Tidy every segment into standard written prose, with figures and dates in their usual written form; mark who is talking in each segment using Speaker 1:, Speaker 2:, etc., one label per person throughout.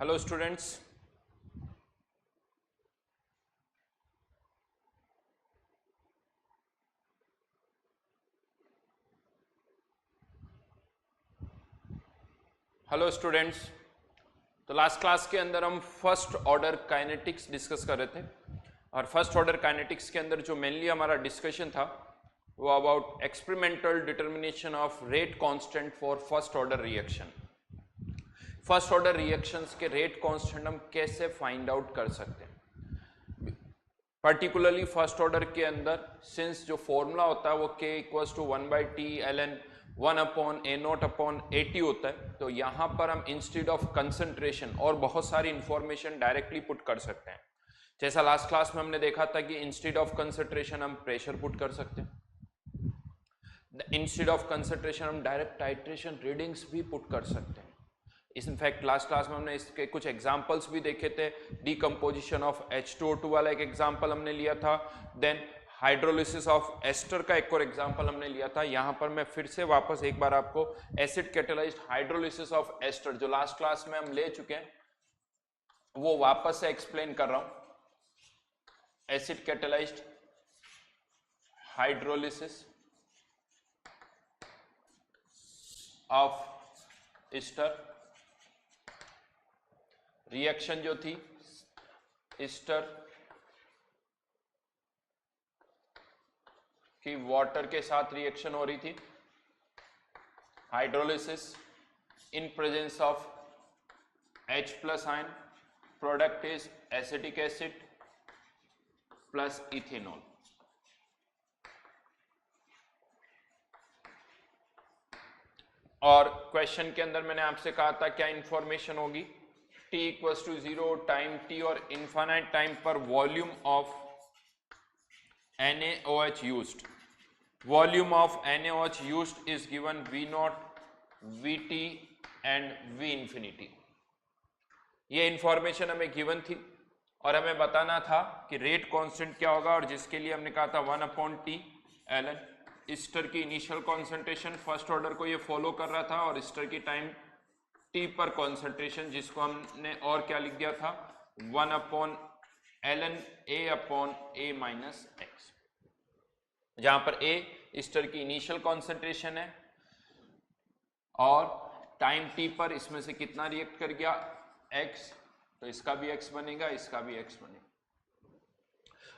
Speaker 1: Hello students. Hello students. तो last class के अंदर हम फर्स्ट ऑर्डर काइनेटिक्स डिस्कस कर रहे थे और फर्स्ट ऑर्डर काइनेटिक्स के अंदर जो मेनली हमारा डिस्कशन था वो about experimental determination of rate constant for first order reaction. First order reactions के रेट कांस्टेंट हम कैसे फाइंड आउट कर सकते हैं, पर्टिकुलरली फर्स्ट ऑर्डर के अंदर सिंस जो फॉर्मूला होता है वो k equals to 1/t ln 1/a0/at होता है, तो यहां पर हम इंस्टेड ऑफ कंसंट्रेशन और बहुत सारी इंफॉर्मेशन डायरेक्टली पुट कर सकते हैं। जैसा लास्ट क्लास में हमने देखा था कि इंस्टेड ऑफ कंसंट्रेशन हम प्रेशर पुट कर सकते हैं, इंस्टेड ऑफ कंसंट्रेशन हम डायरेक्ट टाइट्रेशन रीडिंग्स भी पुट कर सकते हैं। इनफैक्ट लास्ट क्लास में हमने इसके कुछ एग्जांपल्स भी देखे थे। डीकंपोजिशन ऑफ H2O2 वाला एक एग्जांपल हमने लिया था, देन हाइड्रोलिसिस ऑफ एस्टर का एक और एग्जांपल हमने लिया था। यहां पर मैं फिर से वापस एक बार आपको acid catalysed hydrolysis of ester जो लास्ट क्लास में हम ले चुके हैं वो वापस से एक्सप्लेन कर रहा हूं। Acid catalysed hydrolysis of ester reaction जो थी एस्टर की वाटर के साथ रिएक्शन हो रही थी, hydrolysis in presence of H+ ion, product is acetic acid plus ethanol. और क्वेश्चन के अंदर मैंने आपसे कहा था क्या इंफॉर्मेशन होगी, t equals to 0 time t और इनफाइनाइट टाइम पर volume of NaOH used. Volume of NaOH used is given V0, Vt and V infinity. ये इंफॉर्मेशन हमें गिवन थी और हमें बताना था कि रेट कांस्टेंट क्या होगा, और जिसके लिए हमने कहा था 1/t ln एस्टर की इनिशियल कॉन्सेंट्रेशन फर्स्ट ऑर्डर को ये फॉलो कर रहा था और एस्टर की टाइम t पर कॉन्सेंट्रेशन जिसको हमने और क्या लिख दिया था 1/ln a/a-x, जहां पर a एस्टर की इनिशियल कॉन्सेंट्रेशन है और टाइम t पर इसमें से कितना रिएक्ट कर गया x, तो इसका भी x बनेगा, इसका भी x बनेगा।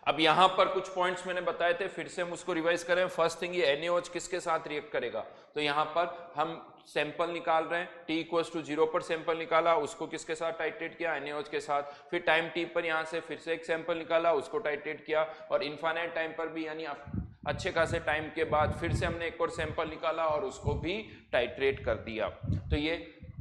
Speaker 1: अब यहां पर कुछ पॉइंट्स मैंने बताए थे, फिर से हम उसको रिवाइज करें। फर्स्ट थिंग ये NaOH किसके साथ रिएक्ट करेगा, तो यहां पर हम सैंपल निकाल रहे हैं, t इक्वल्स टू 0 पर सैंपल निकाला, उसको किसके साथ टाइट्रेट किया NaOH के साथ, फिर टाइम t पर यहां से फिर से एक सैंपल निकाला, उसको टाइट्रेट किया, और इनफाइनाइट टाइम पर भी यानी अच्छे खासे टाइम के बाद फिर से हमने एक और सैंपल निकाला और उसको भी टाइट्रेट कर दिया। तो ये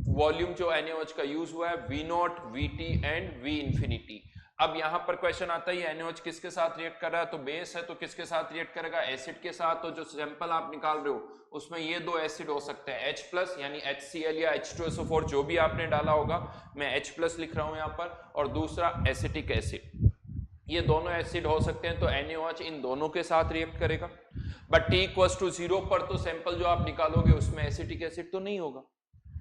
Speaker 1: वॉल्यूम जो NaOH का यूज हुआ है V0, Vt and V infinity। अब यहां पर क्वेश्चन आता है ये NaOH किसके साथ रिएक्ट कर रहा है, तो बेस है तो किसके साथ रिएक्ट करेगा, एसिड के साथ। तो जो सैंपल आप निकाल रहे हो उसमें ये दो एसिड हो सकते हैं H+ यानी HCl या H2SO4 जो भी आपने डाला होगा, मैं H+ लिख रहा हूं यहां पर, और दूसरा एसिटिक एसिड, ये दोनों एसिड हो सकते हैं। तो NaOH इन दोनों के साथ रिएक्ट करेगा, बट t इक्वल्स टू 0 पर तो सैंपल जो आप निकालोगे उसमें एसिटिक एसिड तो नहीं होगा,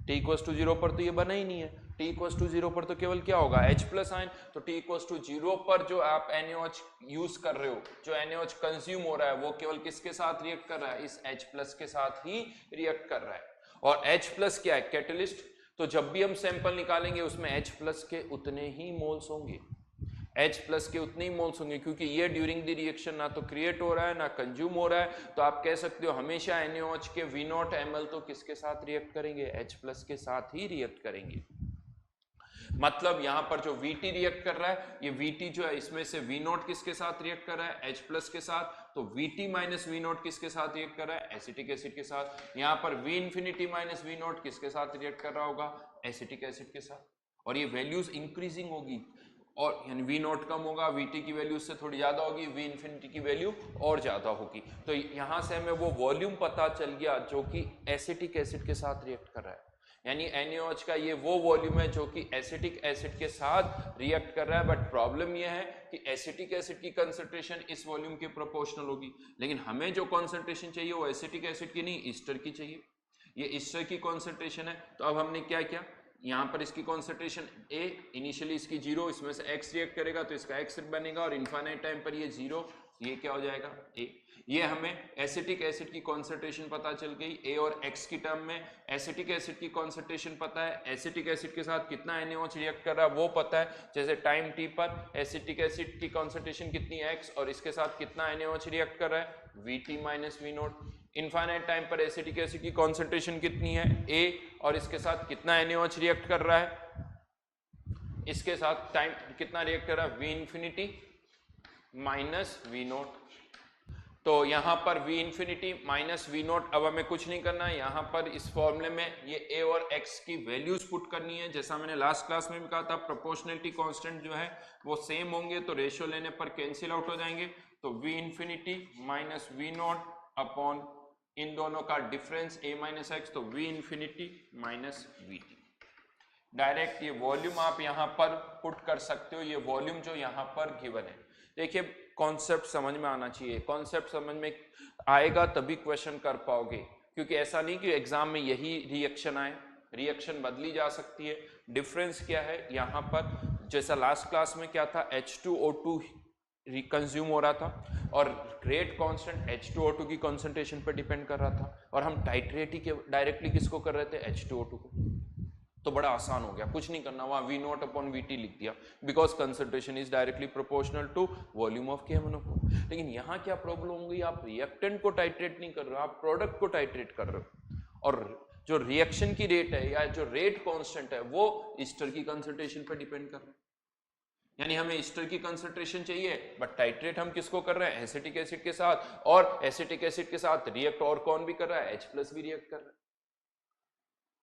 Speaker 1: t इक्वल्स टू 0 पर तो ये बना ही नहीं है, t इक्वल्स टू 0 पर तो केवल क्या होगा H+ आयन। तो t इक्वल्स टू 0 पर जो आप NaOH यूज कर रहे हो, जो NaOH कंज्यूम हो रहा है वो केवल किसके साथ रिएक्ट कर रहा है, इस H+ के साथ ही रिएक्ट कर रहा है। और H+ क्या है, कैटलिस्ट, तो जब भी हम सैंपल निकालेंगे उसमें H+ के उतने ही मोल्स होंगे, H+ के उतने ही मोल्स होंगे, क्योंकि ये ड्यूरिंग द रिएक्शन ना तो क्रिएट हो रहा है ना कंज्यूम हो रहा है। तो आप कह सकते हो हमेशा NaOH के V0 ml तो किसके साथ रिएक्ट करेंगे, H+ के साथ ही रिएक्ट करेंगे। मतलब यहां पर जो Vt रिएक्ट कर रहा है, ये Vt जो है इसमें से V0 किसके साथ रिएक्ट कर रहा है, H+ के साथ, तो Vt माइनस V0 किसके साथ रिएक्ट कर रहा है, एसिटिक एसिड के साथ। यहां पर V infinity माइनस V0 किसके साथ रिएक्ट कर रहा होगा, एसिटिक एसिड के साथ। और ये वैल्यूज इंक्रीजिंग होगी, और यानी V0 कम होगा, Vt की वैल्यू उससे थोड़ी ज्यादा होगी, V infinity की वैल्यू और ज्यादा होगी। तो यहां से हमें वो वॉल्यूम पता चल गया जो कि एसिटिक एसिड के साथ रिएक्ट कर रहा है, यानी NaOH का ये वो वॉल्यूम है जो कि एसिटिक एसिड के साथ रिएक्ट कर रहा है। बट प्रॉब्लम ये है कि एसिटिक एसिड की कंसंट्रेशन इस वॉल्यूम के प्रोपोर्शनल होगी, लेकिन हमें जो कंसंट्रेशन चाहिए वो एसिटिक एसिड की नहीं, ईस्टर की चाहिए। ये ईस्टर की कंसंट्रेशन है। तो अब हमने क्या किया, यहाँ पर इसकी कॉन्सेंट्रेशन A, इनिशियली इसकी 0, इसमें से X रिएक्ट करेगा तो इसका X बनेगा और इनफाइनाइट टाइम पर ये 0, ये क्या हो जाएगा A। ये हमें एसिटिक एसिड की कॉन्सेंट्रेशन पता चल गई A और X की टर्म में। एसिटिक एसिड की कॉन्सेंट्रेशन पता है, एसिटिक एसिड के साथ कितना NaOH रिएक्ट कर रहा है वो पता है। जैसे टाइम t पर एसिटिक एसिड की कॉन्सेंट्रेशन कितनी है X और इसके साथ कितना NaOH रिएक्ट कर रहा है Vt minus V0। Infinite time पर एसिटिक एसिड की कॉन्सेंट्रेशन कितनी है A और इसके साथ कितना NaOH रिएक्ट कर रहा है, इसके साथ टाइम कितना रिएक्ट कर रहा है V इंफिनिटी माइनस V0। तो यहाँ पर V इंफिनिटी माइनस V0, अब हमें कुछ नहीं करना है, यहाँ पर इस फॉर्मूले में ये A और X की वैल्यूज पुट करनी है। जैसा मैंने लास्ट क्लास में भी कहा था, प्रोपोर्शनलिटी कांस्टेंट जो है वो सेम होंगे तो रेशियो लेने पर कैंसिल आउट हो जाएंगे। तो V infinity minus V0 upon इन दोनों का डिफरेंस A माइनस एक्स, तो V infinity minus VT। Direct ये वॉल्यूम आप यहाँ पर पुट कर सकते हो, ये वॉल्यूम जो यहाँ पर गिवन है। देखिए कॉन्सेप्ट समझ में आना चाहिए, कॉन्सेप्ट समझ में आएगा तभी क्वेश्चन कर पाओगे, क्योंकि ऐसा नहीं कि एग्जाम में यही रिएक्शन आए, रिएक्शन बदली जा सकती है। डिफरेंस क्या है यहाँ पर, जैसा लास्ट क्लास में क्या था, H2O2 कंज्यूम हो रहा था और रेट कांस्टेंट H2O2 की कॉन्सेंट्रेशन पर डिपेंड कर रहा था, और हम टाइट्रेट ही डायरेक्टली किसको कर रहे थे, H2O2 को। तो बड़ा आसान हो गया, कुछ नहीं करना, वहां V0 अपॉन VT लिख दिया, because concentration is directly proportional to volume of KMnO4। लेकिन यहाँ क्या प्रॉब्लम होगी, आप रिएक्टेंट को टाइट्रेट नहीं कर रहे हो, आप प्रोडक्ट को टाइट्रेट कर रहे हो, और जो रिएक्शन की रेट है या जो रेट कांस्टेंट है वो ईस्टर की कंसंट्रेशन पर डिपेंड कर रहा है। यानी हमें ईस्टर की कंसंट्रेशन चाहिए, बट टाइट्रेट हम किसको कर रहे हैं, एसिटिक एसिड के साथ, और एसिटिक एसिड के साथ रिएक्ट और कौन भी कर रहा है, H+ भी रिएक्ट कर रहा है।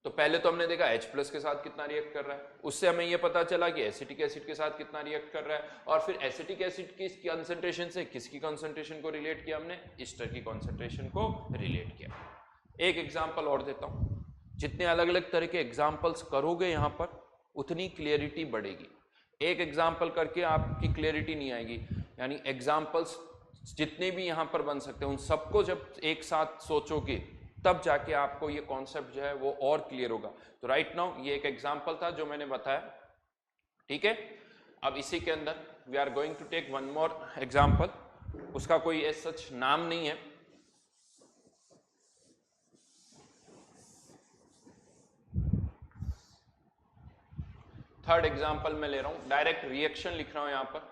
Speaker 1: तो पहले तो हमने देखा H+ के साथ कितना रिएक्ट कर रहा है, उससे हमें यह पता चला कि एसिटिक एसिड के साथ कितना रिएक्ट कर रहा है, और फिर एसिटिक एसिड की कंसंट्रेशन से किसकी कंसंट्रेशन को रिलेट किया हमने, ईस्टर की कंसंट्रेशन को रिलेट किया। एक एग्जांपल और देता हूं, जितने अलग अलग तरह के एग्जांपल्स करोगे यहां पर उतनी क्लियरिटी बढ़ेगी। एक एग्जाम्पल करके आपकी क्लियरिटी नहीं आएगी, यानी एग्जाम्पल्स जितने भी यहां पर बन सकते हैं उन सबको जब एक साथ सोचोगे तब जाके आपको ये कॉन्सेप्ट जो है वो और क्लियर होगा। तो राइट नाउ ये एक एग्जाम्पल था जो मैंने बताया, ठीक है। अब इसी के अंदर we are going to take one more example, उसका कोई एज सच नाम नहीं है, थर्ड एग्जाम्पल मैं ले रहा हूं, डायरेक्ट रिएक्शन लिख रहा हूं यहां पर।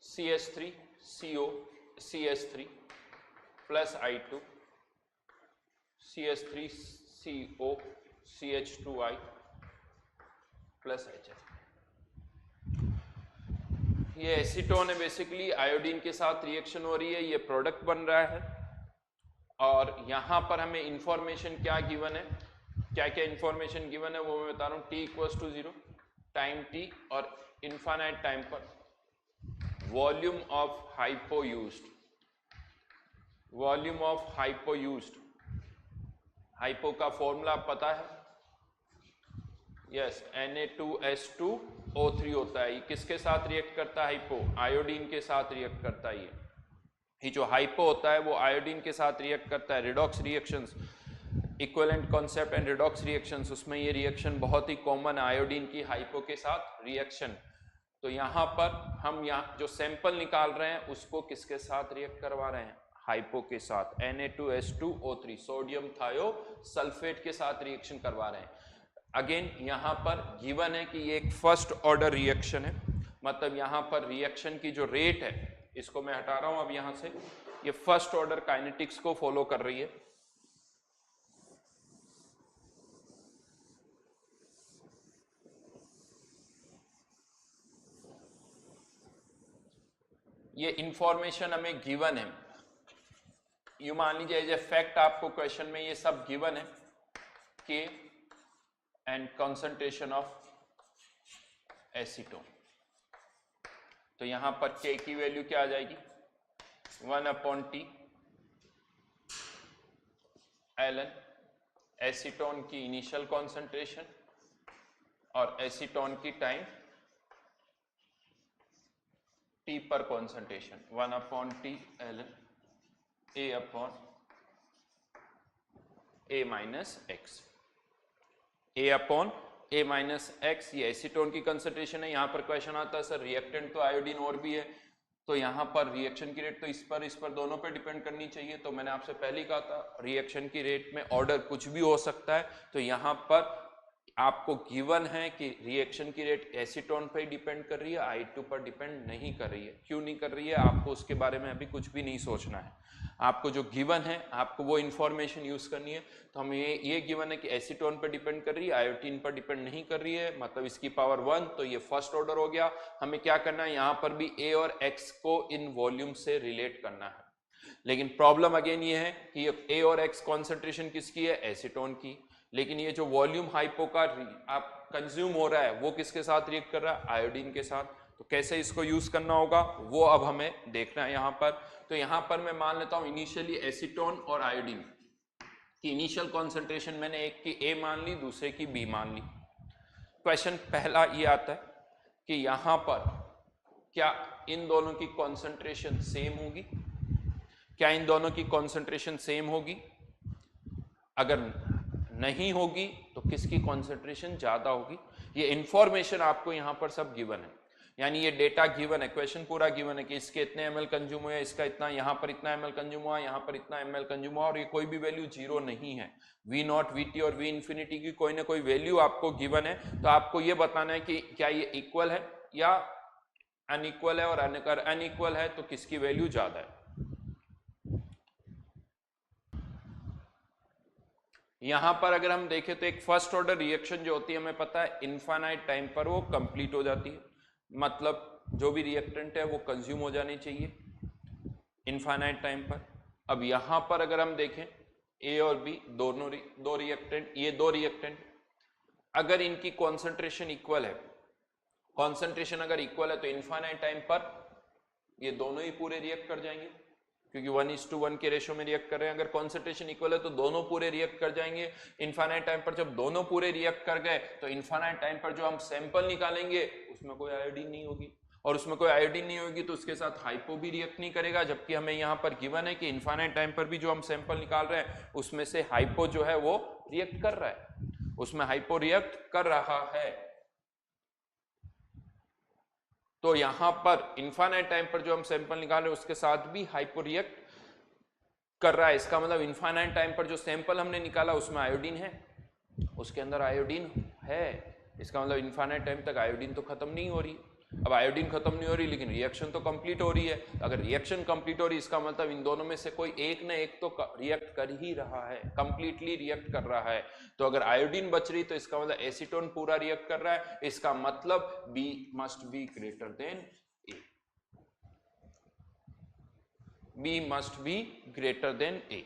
Speaker 1: CH3 CO CH3 plus I2 CH3 CO CH2I plus HF। ये एसीटोन है, बेसिकली आयोडीन के साथ रिएक्शन हो रही है, ये प्रोडक्ट बन रहा है, और यहां पर हमें इंफॉर्मेशन क्या गिवन है, क्या क्या इंफॉर्मेशन गिवन है वो मैं बता रहा हूं। T=0 टाइम T और इनफाइनाइट टाइम पर volume of hypo used, volume of hypo used, hypo का फॉर्मूला पता है, यस Na2H2O3 होता है। ये किसके साथ रिएक्ट करता है, हाइपो आयोडीन के साथ रिएक्ट करता है। ये जो हाइपो होता है वो आयोडीन के साथ रिएक्ट करता है। Redox reactions, equivalent concept and redox reactions, उसमें ये रिएक्शन बहुत ही कॉमन है, आयोडीन की हाइपो के साथ रिएक्शन। तो यहाँ पर हम यहाँ जो सैंपल निकाल रहे हैं उसको किसके साथ रिएक्ट करवा रहे हैं, हाइपो के साथ, Na2H2O3 सोडियम थायोसल्फेट के साथ रिएक्शन करवा रहे हैं। अगेन यहाँ पर गिवन है कि ये एक फर्स्ट ऑर्डर रिएक्शन है, मतलब यहाँ पर रिएक्शन की जो रेट है, इसको मैं हटा रहा हूं अब यहां से, ये फर्स्ट ऑर्डर काइनेटिक्स को फॉलो कर रही है। ये इंफॉर्मेशन हमें गिवन है, यू मान लीजिए एज ए फैक्ट आपको क्वेश्चन में ये सब गिवन है, के एंड कंसंट्रेशन ऑफ एसीटोन। तो यहां पर के की वैल्यू क्या आ जाएगी, 1/T ln एसीटोन की इनिशियल कॉन्सेंट्रेशन और एसीटोन की टाइम टी पर concentration 1/T ln A minus x, A minus x, ये एसीटोन की कंसेंट्रेशन है। यहाँ पर क्वेश्चन आता है सर रिएक्टेंट तो आयोडीन और भी है, तो यहाँ पर रिएक्शन की रेट तो इस पर दोनों पे डिपेंड करनी चाहिए। तो मैंने आपसे पहले ही कहा था रिएक्शन की रेट में ऑर्डर कुछ भी हो सकता है। तो यहाँ पर आपको गिवन है कि रिएक्शन की रेट एसीटोन पर ही डिपेंड कर रही है, I2 पर डिपेंड नहीं कर रही है। क्यों नहीं कर रही है, आपको उसके बारे में अभी कुछ भी नहीं सोचना है। आपको जो गिवन है आपको वो इंफॉर्मेशन यूज करनी है। तो हमें ये गिवन है कि एसीटोन पर डिपेंड कर रही है, आयोडीन पर डिपेंड नहीं कर रही है, मतलब इसकी पावर 1, तो ये फर्स्ट ऑर्डर हो गया। हमें क्या करना है, यहाँ पर भी ए और एक्स को इन वॉल्यूम से रिलेट करना है। लेकिन प्रॉब्लम अगेन ये है कि ए और एक्स कॉन्सेंट्रेशन किसकी है, एसीटोन की, लेकिन ये जो वॉल्यूम हाइपो का आप कंज्यूम हो रहा है वो किसके साथ रिएक्ट कर रहा है, आयोडीन के साथ। तो कैसे इसको यूज करना होगा वो अब हमें देखना है यहाँ पर। तो यहाँ पर मैं मान लेता हूँ इनिशियली एसीटोन और आयोडीन की इनिशियल कॉन्सेंट्रेशन मैंने एक की ए मान ली, दूसरे की बी मान ली। क्वेश्चन पहला ये आता है कि यहाँ पर क्या इन दोनों की कॉन्सेंट्रेशन सेम होगी, क्या इन दोनों की कॉन्सेंट्रेशन सेम होगी? अगर नहीं होगी तो किसकी कॉन्सेंट्रेशन ज्यादा होगी? ये इंफॉर्मेशन आपको यहां पर सब गिवन है, यानी ये डेटा गिवन है, क्वेश्चन पूरा गिवन है कि इसके इतने एमएल कंज्यूम हुए, इसका इतना, यहां पर इतना एमएल कंज्यूम हुआ, यहां पर इतना एमएल कंज्यूम हुआ, और ये कोई भी वैल्यू जीरो नहीं है। वी नॉट, वी टी और वी इंफिनिटी की कोई ना कोई वैल्यू आपको गिवन है। तो आपको ये बताना है कि क्या ये इक्वल है या अनइक्वल है, और अगर अनइक्वल है तो किसकी वैल्यू ज्यादा है। यहां पर अगर हम देखें तो एक फर्स्ट ऑर्डर रिएक्शन जो होती है हमें पता है इनफाइनाइट टाइम पर वो कंप्लीट हो जाती है, मतलब जो भी रिएक्टेंट है वो कंज्यूम हो जानी चाहिए इनफाइनाइट टाइम पर। अब यहां पर अगर हम देखें ए और बी दोनों दो रिएक्टेंट, ये दो रिएक्टेंट, अगर इनकी कॉन्सेंट्रेशन इक्वल है, कॉन्सेंट्रेशन अगर इक्वल है तो इनफाइनाइट टाइम पर ये दोनों ही पूरे रिएक्ट कर जाएंगे, क्योंकि 1:1 के रेशो में रिएक्ट कर रहे हैं। अगर कॉन्सेंट्रेशन इक्वल है तो दोनों पूरे रिएक्ट कर जाएंगे इनफाइनाइट टाइम पर। जब दोनों पूरे रिएक्ट कर गए तो इनफाइनाइट टाइम पर जो हम सैंपल निकालेंगे उसमें कोई आयोडीन नहीं होगी, और उसमें कोई आयोडीन नहीं होगी तो उसके साथ हाइपो भी रिएक्ट नहीं करेगा, जबकि हमें यहाँ पर गिवन है कि इनफाइनाइट टाइम पर भी जो हम सैंपल निकाल रहे हैं उसमें से हाइपो जो है वो रिएक्ट कर रहा है, उसमें हाइपो रिएक्ट कर रहा है। तो यहां पर इनफाइनाइट टाइम पर जो हम सैंपल निकाल रहे हैं उसके साथ भी हाइपो रिएक्ट कर रहा है। इसका मतलब इनफाइनाइट टाइम पर जो सैंपल हमने निकाला उसमें आयोडीन है, उसके अंदर आयोडीन है, इसका मतलब इनफाइनाइट टाइम तक आयोडीन तो खत्म नहीं हो रही। अब आयोडीन खत्म नहीं हो रही लेकिन रिएक्शन तो कंप्लीट हो रही है। अगर रिएक्शन कंप्लीट हो रही है इसका मतलब इन दोनों में से कोई एक ना एक तो रिएक्ट कर ही रहा है, कंप्लीटली रिएक्ट कर रहा है। तो अगर आयोडीन बच रही तो इसका मतलब एसीटोन पूरा रिएक्ट कर रहा है, इसका मतलब B must be greater than A, B must be greater than A.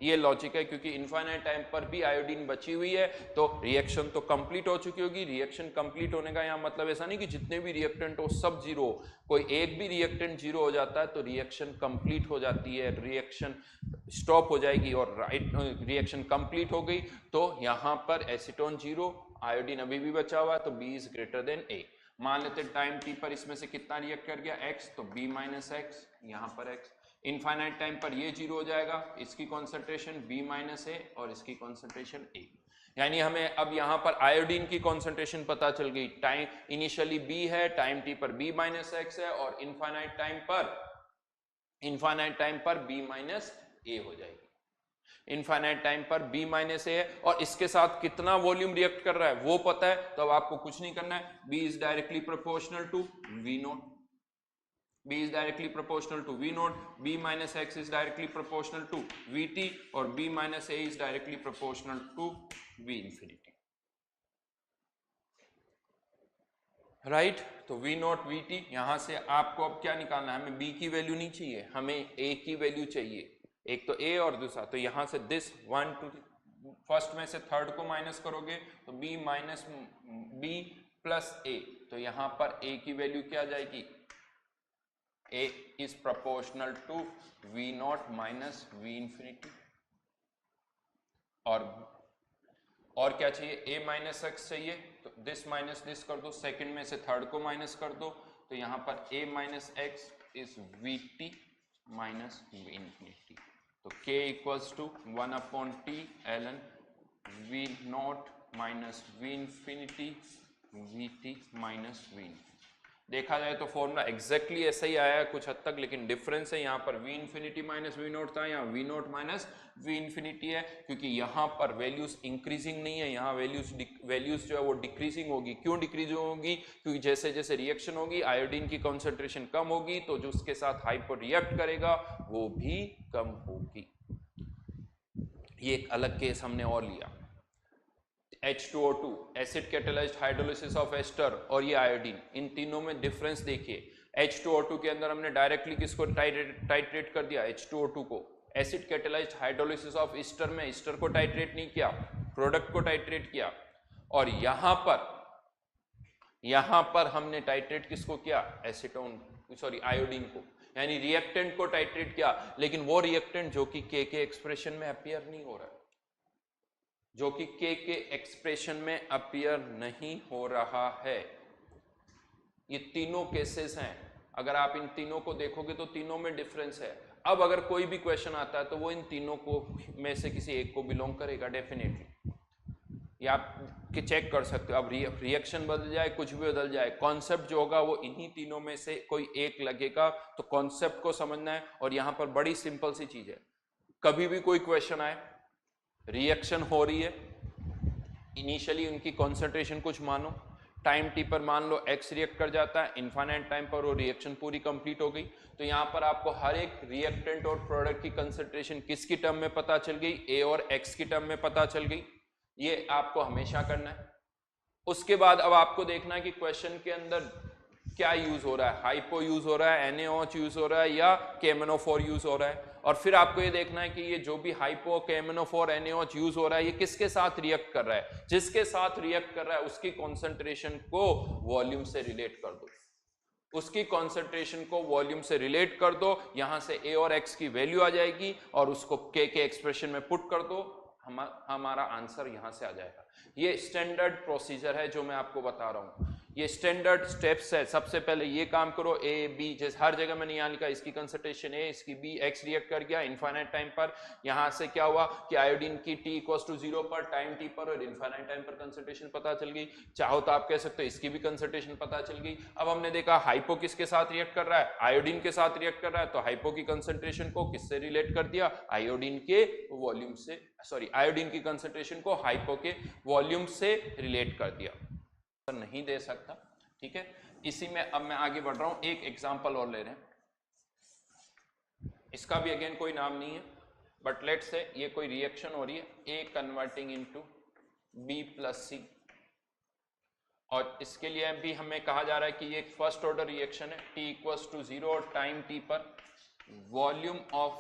Speaker 1: ये लॉजिक है, क्योंकि इनफाइनाइट टाइम पर भी आयोडीन बची हुई है तो रिएक्शन तो कंप्लीट हो चुकी होगी। रिएक्शन कंप्लीट होने का यहाँ मतलब ऐसा नहीं कि जितने भी रिएक्टेंट हो सब जीरो, कोई एक भी रिएक्टेंट जीरो हो जाता है तो रिएक्शन कंप्लीट हो जाती है, रिएक्शन स्टॉप हो जाएगी, और रिएक्शन कंप्लीट हो गई तो यहाँ पर एसीटोन जीरो, आयोडीन अभी भी बचा हुआ है, तो बी इज ग्रेटर देन ए। मान लेते टाइम टी पर इसमें से कितना रिएक्ट कर गया, एक्स, तो बी माइनस एक्स, यहाँ पर एक्स। इनफाइनाइट टाइम पर ये जीरो हो जाएगा, इसकी कॉन्सेंट्रेशन बी माइनस ए और इसकी कॉन्सेंट्रेशन ए। यानी हमें अब यहां पर आयोडीन की कॉन्सेंट्रेशन पता चल गई, टाइम इनिशियली बी है, टाइम टी पर बी माइनस एक्स है, और इनफाइनाइट टाइम पर बी माइनस ए हो जाएगी। इनफाइनाइट टाइम पर बी माइनस ए है, और इसके साथ कितना वॉल्यूम रिएक्ट कर रहा है वो पता है, तो अब आपको कुछ नहीं करना है, B is directly proportional to V naught, B is directly proportional to V naught, B minus X is directly proportional to VT, और B minus A is directly proportional to V infinity, right. तो V naught VT, यहां से आपको अब क्या निकालना है, हमें B की वैल्यू नहीं चाहिए, हमें A की वैल्यू चाहिए, एक तो A और दूसरा, तो यहां से दिस 1 2 फर्स्ट में से थर्ड को माइनस करोगे तो B minus B plus A, तो यहां पर A की वैल्यू क्या आ जाएगी, A is proportional to V naught minus V infinity, और क्या चाहिए, A माइनस एक्स चाहिए, तो दिस माइनस दिस कर दो, सेकंड में से थर्ड को माइनस कर दो, तो यहाँ पर a minus x is VT minus V infinity. तो K equals to 1/T ln V naught minus V infinity VT minus V infinity. देखा जाए तो फॉर्मूला एग्जैक्टली ऐसा ही आया है कुछ हद तक, लेकिन डिफरेंस है यहाँ पर V infinity minus V not था, यहाँ V naught minus V infinity है, क्योंकि यहाँ पर वैल्यूज इंक्रीजिंग नहीं है, यहाँ वैल्यूज जो है वो डिक्रीजिंग होगी। क्यों डिक्रीजिंग होगी? क्योंकि जैसे जैसे रिएक्शन होगी आयोडीन की कॉन्सेंट्रेशन कम होगी, तो जो उसके साथ हाइपो रिएक्ट करेगा वो भी कम होगी। ये एक अलग केस हमने और लिया। H2O2 acid catalysed hydrolysis of ester और ये आयोडीन, इन तीनों में डिफरेंस देखिए। H2O2 के अंदर हमने डायरेक्टली किसको टाइट्रेट कर दिया? H2O2 को। Acid catalysed hydrolysis of ester में एस्टर को टाइट्रेट नहीं किया, प्रोडक्ट को टाइट्रेट किया। और यहां पर हमने टाइट्रेट किसको किया? आयोडीन को, यानी रिएक्टेंट को टाइट्रेट किया, लेकिन वो रिएक्टेंट जो कि K के एक्सप्रेशन में अपीयर नहीं हो रहा है, जो कि K के एक्सप्रेशन में अपीयर नहीं हो रहा है। ये तीनों केसेस हैं, अगर आप इन तीनों को देखोगे तो तीनों में डिफरेंस है। अब अगर कोई भी क्वेश्चन आता है तो वो इन तीनों को में से किसी एक को बिलोंग करेगा डेफिनेटली, ये आप चेक कर सकते हो। अब रिएक्शन बदल जाए, कुछ भी बदल जाए, कॉन्सेप्ट जो होगा वो इन्हीं तीनों में से कोई एक लगेगा। तो कॉन्सेप्ट को समझना है, और यहां पर बड़ी सिंपल सी चीज है, कभी भी कोई क्वेश्चन आए, रिएक्शन हो रही है, इनिशियली उनकी कॉन्सेंट्रेशन कुछ मानो, टाइम टी पर मान लो x रिएक्ट कर जाता है, इनफाइनाइट टाइम पर वो रिएक्शन पूरी कंप्लीट हो गई। तो यहाँ पर आपको हर एक रिएक्टेंट और प्रोडक्ट की कंसेंट्रेशन किसकी टर्म में पता चल गई? a और x की टर्म में पता चल गई। ये आपको हमेशा करना है। उसके बाद अब आपको देखना है कि क्वेश्चन के अंदर क्या यूज हो रहा है, हाइपो यूज हो रहा है, NaOH यूज हो रहा है, या KMnO4 यूज हो रहा है। और फिर आपको ये देखना है कि ये जो भी हाइपो, KMnO4, NaOH यूज हो रहा है, ये किसके साथ रिएक्ट कर रहा है। जिसके साथ रिएक्ट कर रहा है उसकी कॉन्सेंट्रेशन को वॉल्यूम से रिलेट कर दो, उसकी कॉन्सेंट्रेशन को वॉल्यूम से रिलेट कर दो। यहां से a और x की वैल्यू आ जाएगी और उसको K के एक्सप्रेशन में पुट कर दो, हमारा आंसर यहां से आ जाएगा। ये स्टैंडर्ड प्रोसीजर है जो मैं आपको बता रहा हूं, ये स्टैंडर्ड स्टेप्स है। सबसे पहले ये काम करो, A B, जैसे हर जगह मैंने यहाँ लिखा, इसकी कंसंट्रेशन A, इसकी B, X रिएक्ट कर गया इनफाइनाइट टाइम पर। यहाँ से क्या हुआ कि आयोडीन की T इक्वल्स टू 0 पर, टाइम T पर और इनफाइनाइट टाइम पर कंसंट्रेशन पता चल गई। चाहो तो आप कह सकते हो इसकी भी कंसंट्रेशन पता चल गई। अब हमने देखा हाइपो किसके साथ रिएक्ट कर रहा है? आयोडीन के साथ रिएक्ट कर रहा है, तो हाइपो की कंसंट्रेशन को किससे रिलेट कर दिया? आयोडीन के वॉल्यूम से, आयोडीन की कंसंट्रेशन को हाइपो के वॉल्यूम से रिलेट कर दिया। नहीं दे सकता, ठीक है। इसी में अब मैं आगे बढ़ रहा हूं, एक एग्जांपल और ले रहे हैं। इसका भी अगेन कोई नाम नहीं है, बट लेट्स से ये कोई रिएक्शन हो रही है, A converting into B plus C, और इसके लिए भी हमें कहा जा रहा है कि ये एक फर्स्ट ऑर्डर रिएक्शन है, T इक्वल्स टू 0 और टाइम T पर volume of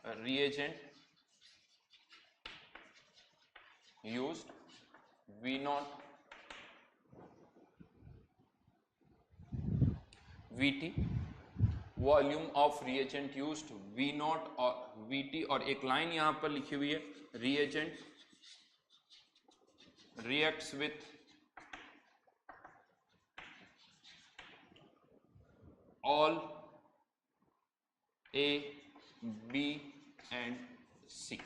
Speaker 1: reagent used V not VT, volume of reagent used V not और VT, और एक लाइन यहां पर लिखी हुई है, reagent reacts with all A, B and C।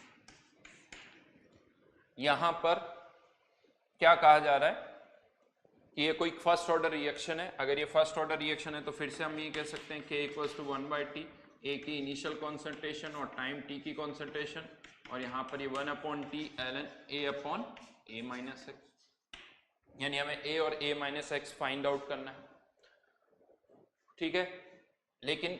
Speaker 1: यहां पर क्या कहा जा रहा है कि ये कोई फर्स्ट ऑर्डर रिएक्शन है। अगर ये फर्स्ट ऑर्डर रिएक्शन है तो फिर से हम ये कह सकते हैं K equals to 1/T, A की इनिशियल कॉन्सेंट्रेशन और टाइम T की कॉन्सेंट्रेशन, और यहाँ पर ये 1/T ln A upon A minus x, यानी हमें A और A minus x find out करना है, ठीक है। लेकिन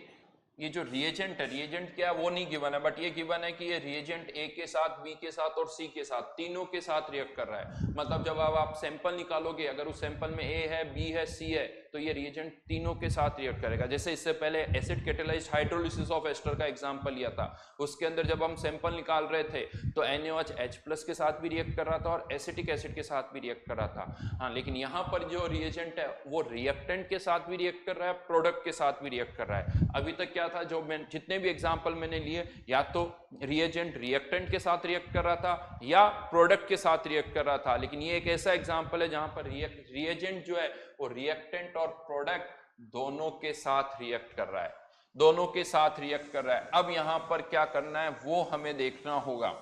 Speaker 1: ये जो रिएजेंट है, रिएजेंट क्या है वो नहीं गिवन है, बट ये गिवन है कि ये रिएजेंट A के साथ, B के साथ और C के साथ, तीनों के साथ रिएक्ट कर रहा है। मतलब जब आप सैंपल निकालोगे, अगर उस सैंपल में A है, B है, C है, तो ये रिएजेंट तीनों के साथ रिएक्ट करेगा। जैसे इससे पहले acid catalysed hydrolysis of ester का एग्जांपल लिया था, उसके अंदर जब हम सैंपल निकाल रहे थे तो NaOH H+ के साथ भी रिएक्ट कर रहा था और एसिटिक एसिड के साथ भी रिएक्ट कर रहा था। हाँ, लेकिन यहाँ पर जो रिएजेंट है वो रिएक्टेंट के साथ भी रिएक्ट कर रहा है, प्रोडक्ट के साथ भी रिएक्ट कर रहा है। अभी तक क्या था, जो मैं जितने भी एग्जाम्पल मैंने लिए, या तो रिएजेंट रिएक्टेंट के साथ रिएक्ट कर रहा था या प्रोडक्ट के साथ रिएक्ट कर रहा था, लेकिन ये एक ऐसा एग्जाम्पल है जहां पर रिएजेंट जो है वो रिएक्टेंट और प्रोडक्ट दोनों के साथ रिएक्ट कर रहा है, दोनों के साथ रिएक्ट कर रहा है। अब यहां पर क्या करना है वो हमें देखना होगा,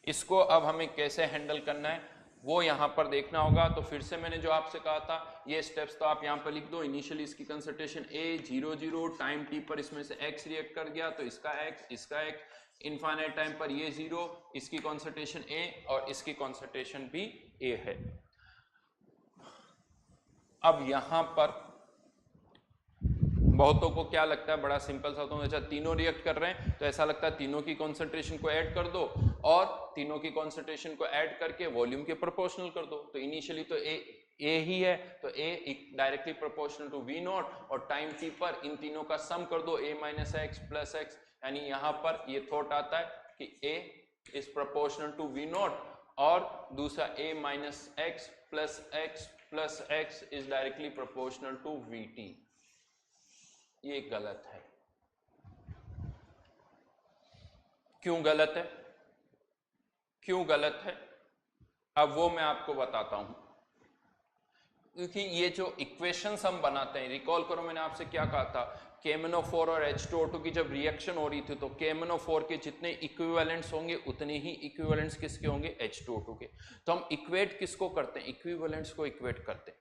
Speaker 1: इसको अब हमें कैसे हैंडल करना है वो यहां पर देखना होगा। तो फिर से मैंने जो आपसे कहा था ये स्टेप्स तो आप यहां पर लिख दो। इनिशियली इसकी कंसंट्रेशन A 0 0, टाइम t पर इसमें से x रिएक्ट कर गया तो इसका x, इनफाइनाइट टाइम पर ये 0, इसकी कंसंट्रेशन A और इसकी कंसंट्रेशन भी A है। अब यहां पर बहुतों को क्या लगता है, बड़ा सिंपल सा, तो अच्छा तीनों रिएक्ट कर रहे हैं तो ऐसा लगता है तीनों की कॉन्सेंट्रेशन को ऐड कर दो और तीनों की कॉन्सेंट्रेशन को ऐड करके वॉल्यूम के प्रोपोर्शनल कर दो। तो इनिशियली तो ए ही है तो A directly proportional to V naught और टाइम टी पर इन तीनों का सम कर दो a minus X plus X, यानी यहां पर ये थॉट आता है कि a is proportional to V naught और दूसरा a minus X plus X is directly proportional to V T. ये गलत है। क्यों गलत है, क्यों गलत है, अब वो मैं आपको बताता हूं। क्योंकि ये जो इक्वेशंस हम बनाते हैं, रिकॉल करो मैंने आपसे क्या कहा था, KMnO4 और H2O2 की जब रिएक्शन हो रही थी तो KMnO4 के जितने इक्विवेलेंट्स होंगे उतने ही इक्विवेलेंट्स किसके होंगे, H2O2 के। तो हम इक्वेट किसको करते हैं, इक्विवेलेंट्स को इक्वेट करते हैं।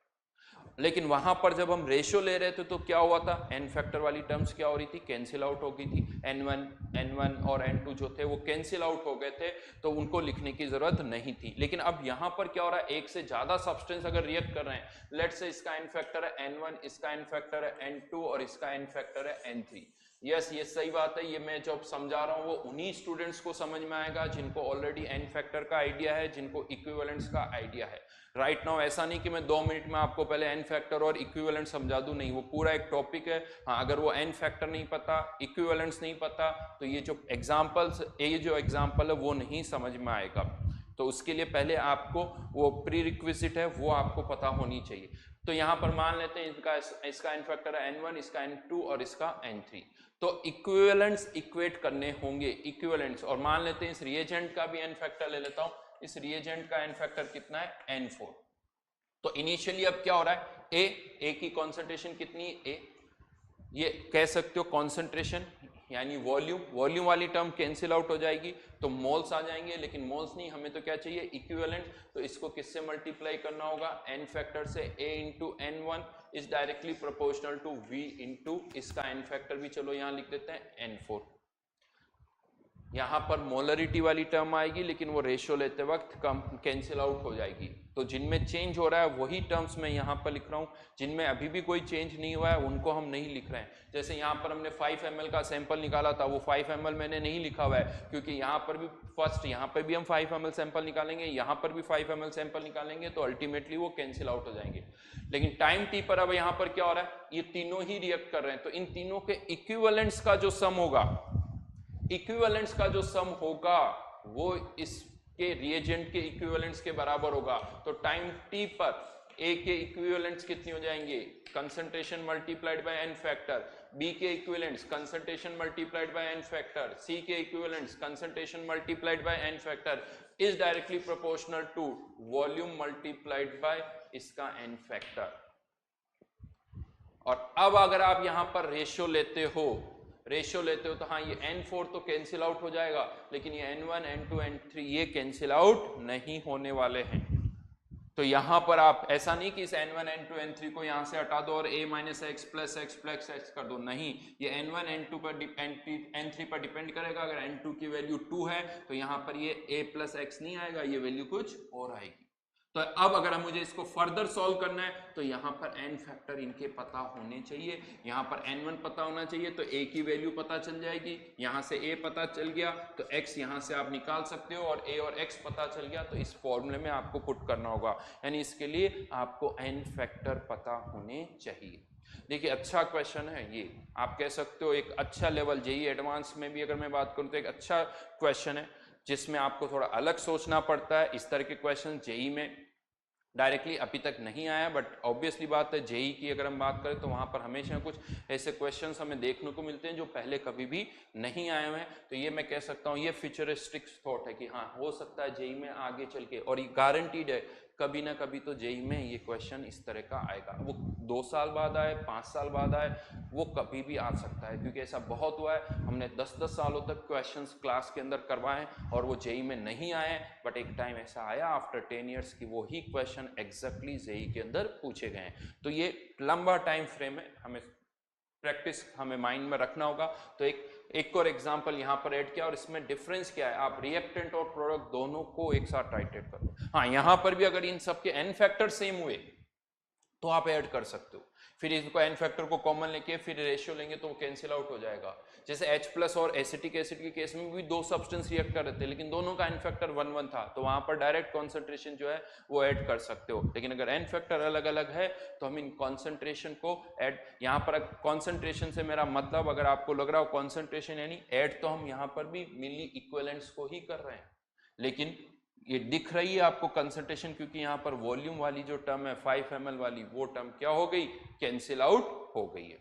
Speaker 1: लेकिन वहां पर जब हम रेशियो ले रहे थे तो क्या हुआ था, n फैक्टर वाली टर्म्स क्या हो रही थी, कैंसिल आउट हो गई थी। n1 और n2 जो थे वो कैंसिल आउट हो गए थे तो उनको लिखने की जरूरत नहीं थी। लेकिन अब यहां पर क्या हो रहा है, एक से ज्यादा सब्सटेंस अगर रिएक्ट कर रहे हैं, लेट्स से इसका n फैक्टर है n1, इसका n फैक्टर है n2 और इसका n फैक्टर है n3। यस ये सही बात है, ये मैं जब समझा रहा हूं वो उन्हीं स्टूडेंट्स को समझ में आएगा जिनको ऑलरेडी n फैक्टर का आइडिया है, जिनको इक्विवेलेंट्स का आइडिया है। राइट नाउ ऐसा नहीं कि मैं 2 मिनट में आपको पहले n फैक्टर और इक्विवेलेंट समझा दूं, नहीं, वो पूरा एक टॉपिक है। हाँ अगर वो n फैक्टर नहीं पता, इक्विवेलेंट्स नहीं पता तो ये जो एग्जांपल है वो नहीं समझ में आएगा। तो उसके लिए पहले आपको वो प्री रिक्विजिट है वो आपको पता होनी चाहिए। तो यहां पर मान लेते हैं इसका n फैक्टर है n1, इसका n2 और इसका n3। तो इक्विवेलेंट्स इक्वेट करने होंगे, इक्विवेलेंट्स, और मान लेते हैं इस रिएजेंट का भी n फैक्टर ले लेता हूं। इस रिएजेंट का n फैक्टर कितना है, n4। तो इनिशियली अब क्या हो रहा है, a की कॉन्सेंट्रेशन कितनी है, a, ये कह सकते हो कॉन्सेंट्रेशन यानी वॉल्यूम वाली टर्म कैंसिल आउट हो जाएगी तो मोल्स आ जाएंगे, लेकिन मोल्स नहीं, हमें तो क्या चाहिए, इक्विवेलेंट। तो इसको किससे मल्टीप्लाई करना होगा, n फैक्टर से। a into n1 is directly proportional to v into इसका n फैक्टर भी चलो यहां लिख देते हैं n4। यहां पर मोलरिटी वाली टर्म आएगी लेकिन वो रेशियो लेते वक्त कम कैंसिल आउट हो जाएगी। तो जिनमें चेंज हो रहा है वही टर्म्स मैं यहां पर लिख रहा हूं, जिनमें अभी भी कोई चेंज नहीं हुआ है उनको हम नहीं लिख रहे हैं। जैसे यहां पर हमने 5 ml का सैंपल निकाला था, वो 5 ml मैंने नहीं लिखा हुआ है क्योंकि यहां पर भी फर्स्ट यहां पर भी हम 5 ml सैंपल निकालेंगे, यहां पर भी 5 ml सैंपल निकालेंगे तो अल्टीमेटली वो कैंसिल आउट हो जाएंगे। लेकिन टाइम टी पर अब यहां पर क्या हो रहा है, ये तीनों ही रिएक्ट कर रहे हैं तो इन तीनों के इक्विवेलेंट्स का जो सम होगा, इक्विवेलेंट्स का जो सम होगा वो इसके रिएजेंट के इक्विवेलेंट्स के बराबर होगा। तो टाइम टी पर ए के इक्विवेलेंट्स कितने हो जाएंगे, concentration multiplied by N factor, B के equivalents concentration multiplied by N factor, C के equivalents concentration multiplied by N factor is directly proportional to volume multiplied by इसका एन फैक्टर। और अब अगर आप यहां पर रेशियो लेते हो तो हाँ ये n4 तो कैंसिल आउट हो जाएगा, लेकिन ये n1 n2 n3 ये कैंसिल आउट नहीं होने वाले हैं। तो यहां पर आप ऐसा नहीं कि इस n1 n2 n3 को यहां से हटा दो और a minus X plus x कर दो, नहीं, ये n1 n2 पर n3 पर डिपेंड करेगा। अगर n2 की वैल्यू 2 है तो यहां पर ये a प्लस एक्स नहीं आएगा, ये वैल्यू कुछ और आएगी। तो अब अगर मुझे इसको फर्दर सॉल्व करना है तो यहां पर n फैक्टर इनके पता होने चाहिए, यहां पर n1 पता होना चाहिए तो a की वैल्यू पता चल जाएगी, यहां से a पता चल गया तो x यहां से आप निकाल सकते हो और a और x पता चल गया तो इस फॉर्मूले में आपको पुट करना होगा। यानी इसके लिए आपको n फैक्टर पता होने चाहिए। देखिए अच्छा क्वेश्चन है ये, आप कह सकते हो एक अच्छा लेवल जेईई एडवांस में भी अगर मैं बात करूं तो एक अच्छा क्वेश्चन है जिसमें आपको थोड़ा अलग सोचना पड़ता है। इस तरह के क्वेश्चन जेईई में डायरेक्टली अभी तक नहीं आया, बट ऑब्वियसली बात है जेईई की अगर हम बात करें तो वहां पर हमेशा कुछ ऐसे क्वेश्चंस हमें देखने को मिलते हैं जो पहले कभी भी नहीं आए हुए हैं। तो ये मैं कह सकता हूँ ये फ्यूचरिस्टिक थॉट है कि हाँ हो सकता है जेईई में आगे चल के, और ये गारंटीड है कभी ना कभी तो जेईई में ये क्वेश्चन इस तरह का आएगा। वो 2 साल बाद आए, 5 साल बाद आए, वो कभी भी आ सकता है, क्योंकि ऐसा बहुत हुआ है। हमने 10-10 सालों तक क्वेश्चंस क्लास के अंदर करवाए और वो जेईई में नहीं आए, बट एक टाइम ऐसा आया आफ्टर 10 ईयर्स की वो ही क्वेश्चन एग्जैक्टली जेईई के अंदर पूछे गए हैं। तो ये लंबा टाइम फ्रेम है, हमें प्रैक्टिस हमें माइंड में रखना होगा। तो एक और एग्जांपल यहाँ पर ऐड किया, और इसमें डिफरेंस क्या है, आप रिएक्टेंट और प्रोडक्ट दोनों को एक साथ टाइट्रेट करो। हाँ, यहाँ पर भी अगर इन सबके एन फैक्टर सेम हुए तो आप ऐड कर सकते हो, फिर इसको एन फैक्टर को कॉमन लेके फिर रेशियो लेंगे तो वो कैंसिल आउट हो जाएगा। जैसे H+ और एसिटिक एसिड के केस में भी 2 सब्सटेंस रिएक्ट कर रहे थे, लेकिन दोनों का एन फैक्टर 1 था, तो वहां पर डायरेक्ट कॉन्सेंट्रेशन जो है वो ऐड कर सकते हो। लेकिन अगर एन फैक्टर अलग अलग है तो हम इन कॉन्सेंट्रेशन को ऐड, यहाँ पर कॉन्सेंट्रेशन से मेरा मतलब, अगर आपको लग रहा हो कॉन्सेंट्रेशन यानी ऐड, तो हम यहाँ पर भी मिली इक्विवेलेंट्स को ही कर रहे हैं, लेकिन ये दिख रही है आपको कंसंट्रेशन, क्योंकि यहाँ पर वॉल्यूम वाली जो टर्म है 5 ml वाली, वो टर्म क्या हो गई, कैंसिल आउट हो गई है।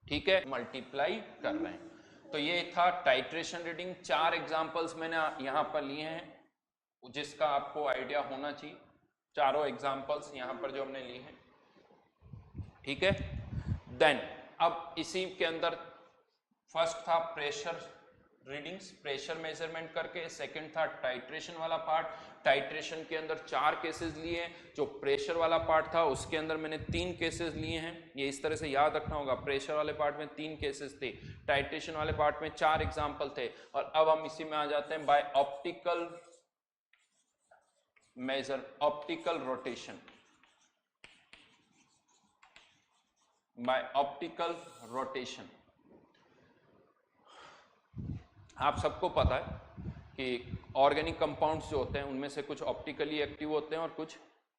Speaker 1: ठीक है, मल्टीप्लाई कर रहे हैं। तो ये था टाइट्रेशन रीडिंग। 4 एग्जांपल्स मैंने यहाँ पर लिए हैं, जिसका आपको आइडिया होना चाहिए। चारों एग्जांपल्स यहाँ पर जो हमने लिए हैं, ठीक है। देन अब इसी के अंदर फर्स्ट था प्रेशर रीडिंग्स, प्रेशर मेजरमेंट करके। सेकंड था टाइट्रेशन वाला पार्ट। टाइट्रेशन के अंदर 4 केसेस लिए हैं। जो प्रेशर वाला पार्ट था उसके अंदर मैंने 3 केसेस लिए हैं। ये इस तरह से याद रखना होगा, प्रेशर वाले पार्ट में 3 केसेस थे, टाइट्रेशन वाले पार्ट में 4 एग्जांपल थे। और अब हम इसी में आ जाते हैं by optical measure, optical rotation, by optical rotation. आप सबको पता है कि ऑर्गेनिक कंपाउंड्स जो होते हैं उनमें से कुछ ऑप्टिकली एक्टिव होते हैं और कुछ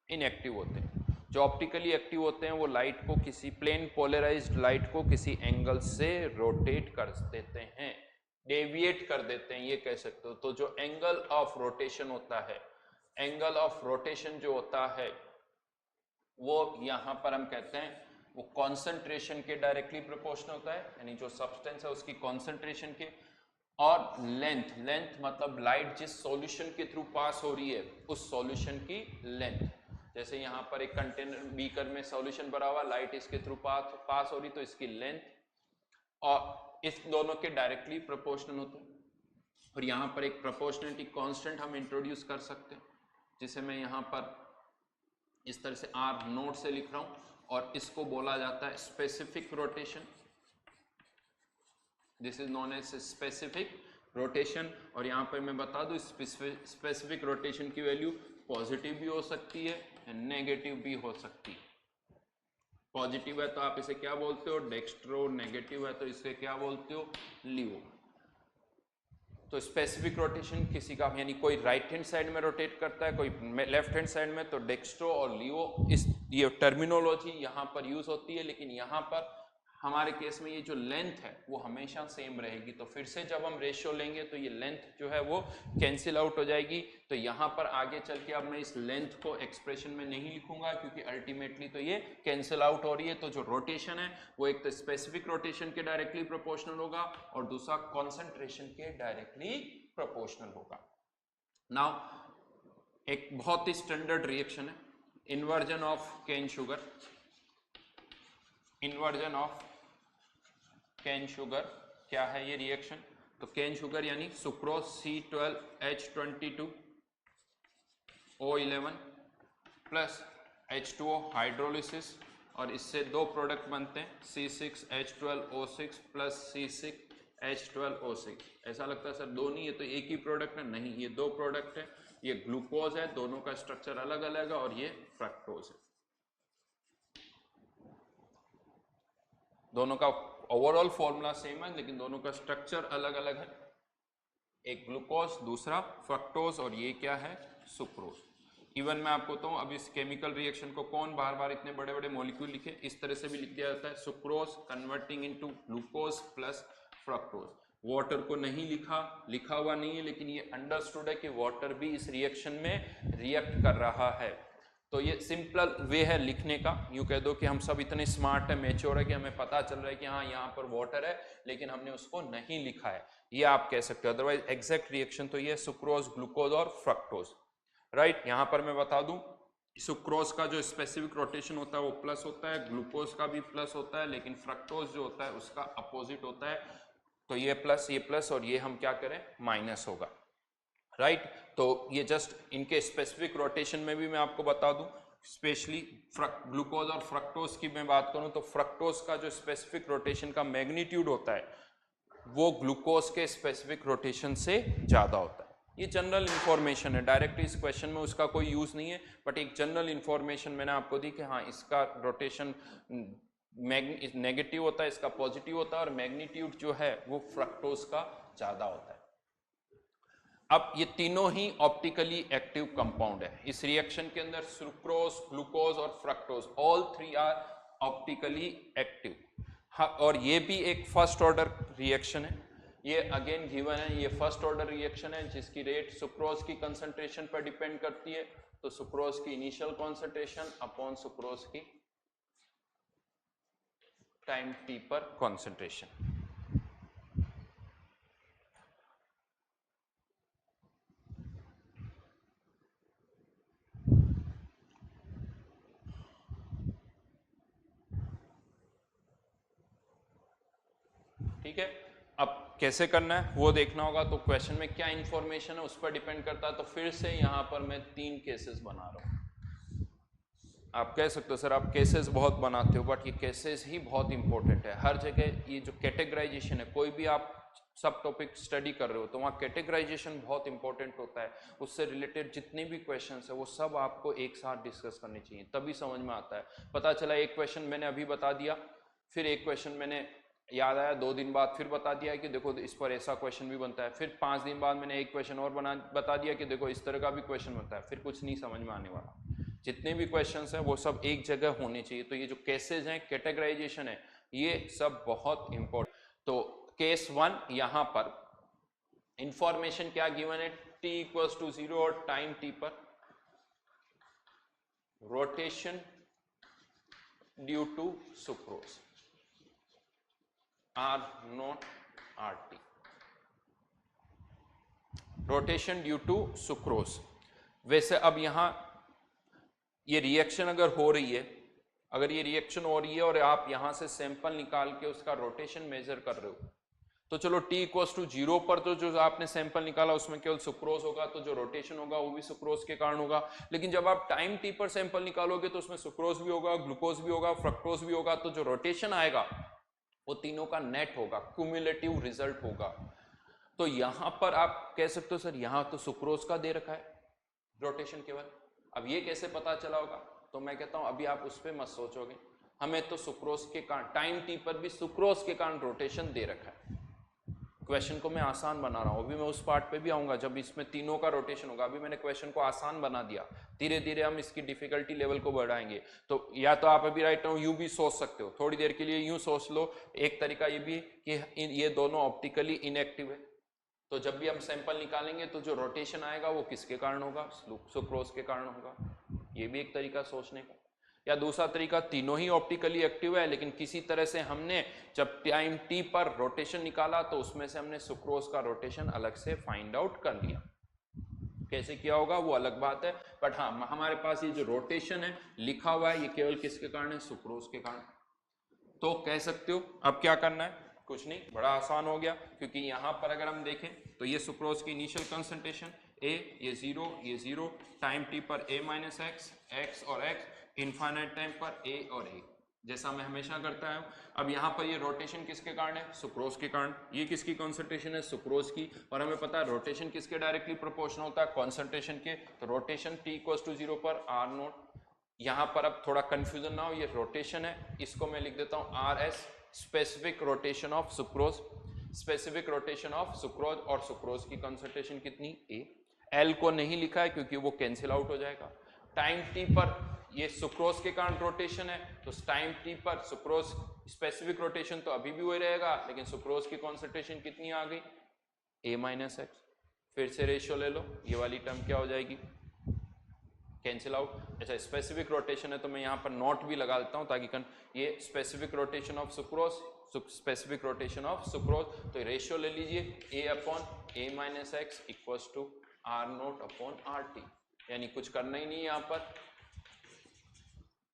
Speaker 1: इनएक्टिव होते हैं। जो ऑप्टिकली एक्टिव होते हैं वो लाइट को, किसी प्लेन पोलराइज्ड लाइट को किसी एंगल से रोटेट कर देते हैं, डेविएट कर देते हैं, ये कह सकते हो। तो जो एंगल ऑफ रोटेशन होता है, एंगल ऑफ रोटेशन जो होता है वो यहाँ पर हम कहते हैं वो कॉन्सेंट्रेशन के डायरेक्टली प्रोपोर्शनल होता है, यानी जो सब्सटेंस है उसकी कॉन्सेंट्रेशन के। और लेंथ, लेंथ मतलब लाइट जिस सॉल्यूशन के थ्रू पास हो रही है उस सॉल्यूशन की लेंथ। जैसे यहाँ पर एक कंटेनर बीकर में सॉल्यूशन भरा हुआ, लाइट इसके थ्रू पास हो रही, तो इसकी लेंथ और इस दोनों के डायरेक्टली प्रोपोर्शनल होते हैं। और यहाँ पर एक प्रोपोर्शनलिटी कांस्टेंट हम इंट्रोड्यूस कर सकते हैं, जिसे मैं यहाँ पर इस तरह से R नोट से लिख रहा हूँ, और इसको बोला जाता है specific rotation. This is known as specific rotation. और यहाँ पर मैं बता दूं स्पेसिफिक रोटेशन की वैल्यू पॉजिटिव भी हो सकती है, नेगेटिव भी हो सकती है। पॉजिटिव है तो आप इसे क्या बोलते हो, डेक्स्ट्रो, नेगेटिव है तो इसे क्या बोलते हो, लियो। तो स्पेसिफिक रोटेशन किसी का, यानी कोई राइट हैंड साइड में रोटेट करता है, कोई लेफ्ट हैंड साइड में, तो डेक्स्ट्रो और लियो, इस ये टर्मिनोलॉजी यहाँ पर यूज होती है। लेकिन यहाँ पर हमारे केस में ये जो लेंथ है वो हमेशा सेम रहेगी। तो फिर से जब हम रेशियो लेंगे तो ये लेंथ जो है वो कैंसिल आउट हो जाएगी। तो यहाँ पर आगे चल के अब मैं इस लेंथ को एक्सप्रेशन में नहीं लिखूंगा, क्योंकि अल्टीमेटली तो ये कैंसिल आउट हो रही है। तो जो रोटेशन है वो एक तो स्पेसिफिक रोटेशन के डायरेक्टली प्रोपोर्शनल होगा और दूसरा कॉन्सेंट्रेशन के डायरेक्टली प्रोपोर्शनल होगा। नाउ एक बहुत ही स्टैंडर्ड रिएक्शन है, inversion of cane sugar. Inversion of cane sugar क्या है ये रिएक्शन, तो केन शुगर यानी sucrose C12H22O11 plus H2O hydrolysis, और इससे 2 प्रोडक्ट बनते हैं C6H12O6 प्लस C6H12O6। ऐसा लगता है सर 2 नहीं, ये तो एक ही प्रोडक्ट है, नहीं ये 2 प्रोडक्ट है। ये ग्लूकोज है, दोनों का स्ट्रक्चर अलग अलग है, और ये फ्रक्टोज है। दोनों का ओवरऑल फॉर्मूला सेम है, लेकिन दोनों का स्ट्रक्चर अलग अलग है। एक ग्लूकोज, दूसरा फ्रक्टोज, और ये क्या है, सुक्रोज। इवन मैं आपको बताऊं, अब इस केमिकल रिएक्शन को कौन बार बार इतने बड़े बड़े मॉलिक्यूल लिखे, इस तरह से भी लिख दिया जाता है, sucrose converting into glucose plus fructose. Water को नहीं लिखा हुआ नहीं है, लेकिन ये अंडरस्टूड है कि वाटर भी इस रिएक्शन में रिएक्ट कर रहा है। तो ये सिंपल वे है लिखने का। यूँ कह दो कि हम सब इतने स्मार्ट है, मैच्योर है कि हमें पता चल रहा है कि हाँ यहाँ पर वाटर है, लेकिन हमने उसको नहीं लिखा है, ये आप कह सकते हो। अदरवाइज एग्जैक्ट रिएक्शन तो ये सुक्रोज, ग्लूकोज और फ्रक्टोज। राइट। यहाँ पर मैं बता दूं सुक्रोज का जो स्पेसिफिक रोटेशन होता है वो प्लस होता है, ग्लूकोज का भी प्लस होता है, लेकिन फ्रक्टोज जो होता है उसका अपोजिट होता है। तो ये प्लस और ये हम क्या करें माइनस होगा, राइट। तो ये जस्ट इनके स्पेसिफिक रोटेशन में भी मैं आपको बता दूं, स्पेशली ग्लूकोज और फ्रक्टोज की मैं बात करूं तो फ्रक्टोज का जो स्पेसिफिक रोटेशन का मैग्नीट्यूड होता है वो ग्लूकोज के स्पेसिफिक रोटेशन से ज्यादा होता है। ये जनरल इंफॉर्मेशन है, डायरेक्ट इस क्वेश्चन में उसका कोई यूज नहीं है, बट एक जनरल इंफॉर्मेशन मैंने आपको दी कि हाँ इसका रोटेशन नेगेटिव होता है, इसका पॉजिटिव होता है, और मैग्नीट्यूड जो है वो फ्रक्टोज का ज्यादा होता है। अब ये तीनों ही ऑप्टिकली एक्टिव कंपाउंड है। इस रिएक्शन के अंदर सुक्रोज, ग्लूकोज और fructose all three are optically active. हाँ, और ये भी एक फर्स्ट ऑर्डर रिएक्शन है, ये अगेन गिवन है, ये फर्स्ट ऑर्डर रिएक्शन है जिसकी रेट सुक्रोज की कंसंट्रेशन पर डिपेंड करती है। तो सुक्रोज की इनिशियल कंसंट्रेशन अपॉन सुक्रोज की टाइम टी पर कंसंट्रेशन। ठीक है, अब कैसे करना है वो देखना होगा। तो क्वेश्चन में क्या इंफॉर्मेशन है उस पर डिपेंड करता है। तो फिर से यहां पर मैं 3 केसेस बना रहा हूं। आप कह सकते हो सर आप केसेस बहुत बनाते हो, बट ये केसेस ही बहुत इंपॉर्टेंट है। हर जगह ये जो कैटेगराइजेशन है, कोई भी आप सब टॉपिक स्टडी कर रहे हो तो वहाँ कैटेगराइजेशन बहुत इंपॉर्टेंट होता है। उससे रिलेटेड जितने भी क्वेश्चंस है वो सब आपको एक साथ डिस्कस करने चाहिए, तभी समझ में आता है। पता चला एक क्वेश्चन मैंने अभी बता दिया, फिर एक क्वेश्चन मैंने याद आया 2 दिन बाद फिर बता दिया कि देखो इस पर ऐसा क्वेश्चन भी बनता है, फिर 5 दिन बाद मैंने एक क्वेश्चन और बता दिया कि देखो इस तरह का भी क्वेश्चन बनता है, फिर कुछ नहीं समझ में आने वाला। जितने भी क्वेश्चंस हैं वो सब एक जगह होने चाहिए। तो ये जो केसेज हैं, कैटेगराइजेशन है, ये सब बहुत इंपॉर्टेंट। तो केस 1 यहां पर इंफॉर्मेशन क्या गिवन है, t इक्वल्स टू 0 और टाइम t पर rotation due to sucrose R naught RT, rotation due to sucrose. वैसे अब यहां ये रिएक्शन अगर हो रही है, अगर ये रिएक्शन हो रही है और आप यहां से सैंपल निकाल के उसका रोटेशन मेजर कर रहे हो, तो चलो t इक्वल्स टू 0 पर तो जो आपने सैंपल निकाला उसमें केवल सुक्रोज होगा, तो जो रोटेशन होगा वो भी सुक्रोज के कारण होगा। लेकिन जब आप टाइम t पर सैंपल निकालोगे तो उसमें सुक्रोज भी होगा, ग्लूकोज भी होगा, फ्रक्टोज भी होगा, तो जो रोटेशन आएगा वो तीनों का नेट होगा, क्यूमुलेटिव रिजल्ट होगा। तो यहां पर आप कह सकते हो सर यहां तो सुक्रोज का दे रखा है रोटेशन केवल, अब ये कैसे पता चला होगा? तो मैं कहता हूं अभी आप उस पर मत सोचोगे, हमें तो सुक्रोज के कारण टाइम टी पर भी सुक्रोज के कारण रोटेशन दे रखा है। क्वेश्चन को मैं आसान बना रहा हूं, अभी मैं उस पार्ट पे भी आऊंगा जब इसमें तीनों का रोटेशन होगा। अभी मैंने क्वेश्चन को आसान बना दिया, धीरे धीरे हम इसकी डिफिकल्टी लेवल को बढ़ाएंगे। तो या तो आप अभी राइट नाउ यूं भी सोच सकते हो, थोड़ी देर के लिए यूं सोच लो। एक तरीका ये भी कि ये दोनों ऑप्टिकली इनएक्टिव है, तो जब भी हम सैंपल निकालेंगे तो जो रोटेशन आएगा वो किसके कारण होगा? सुक्रोज के कारण होगा। ये भी एक तरीका सोचने का। या दूसरा तरीका, तीनों ही ऑप्टिकली एक्टिव है लेकिन किसी तरह से हमने जब टाइम टी पर रोटेशन निकाला तो उसमें से हमने सुक्रोज का रोटेशन अलग से फाइंड आउट कर लिया। कैसे किया होगा वो अलग बात है, बट हाँ हमारे पास ये जो रोटेशन है लिखा हुआ है ये केवल किसके कारण है? सुक्रोज के कारण। तो कह सकते हो अब क्या करना है, कुछ नहीं, बड़ा आसान हो गया। क्योंकि यहां पर अगर हम देखें तो ये सुक्रोज की इनिशियल कंसंट्रेशन A, ये 0, टाइम t पर A माइनस एक्स और x, इनफाइनाइट टाइम पर A और A, जैसा मैं हमेशा करता हूं। अब यहाँ पर ये रोटेशन किसके कारण है? सुक्रोज के कारण। ये किसकी कंसंट्रेशन है? सुक्रोज की। और हमें पता है रोटेशन किसके डायरेक्टली प्रोपोर्शनल होता है? कॉन्सेंट्रेशन के। तो रोटेशन t इक्वल्स टू 0 पर R नोट। यहाँ पर अब थोड़ा कंफ्यूजन ना हो, ये रोटेशन है, इसको मैं लिख देता हूँ RS, specific rotation of sucrose. Specific rotation of sucrose, और सुक्रोज की कंसंट्रेशन कितनी? A। L को नहीं लिखा है क्योंकि वो कैंसिल आउट हो जाएगा। टाइम t पर ये सुक्रोज के कारण रोटेशन है, तो टाइम t पर सुक्रोज स्पेसिफिक रोटेशन तो अभी भी वही रहेगा, लेकिन सुक्रोज की कॉन्सेंट्रेशन कितनी आ गई? A minus x. फिर से रेशियो ले लो, ये वाली टर्म क्या हो जाएगी? Cancel out. अच्छा, स्पेसिफिक रोटेशन है तो मैं यहाँ पर नोट भी लगा देता हूँ ताकि ये specific rotation of sucrose, specific rotation of sucrose, तो रेशियो ले लीजिए A upon A minus x equals to R naught upon RT। यानी कुछ करना ही नहीं यहाँ पर।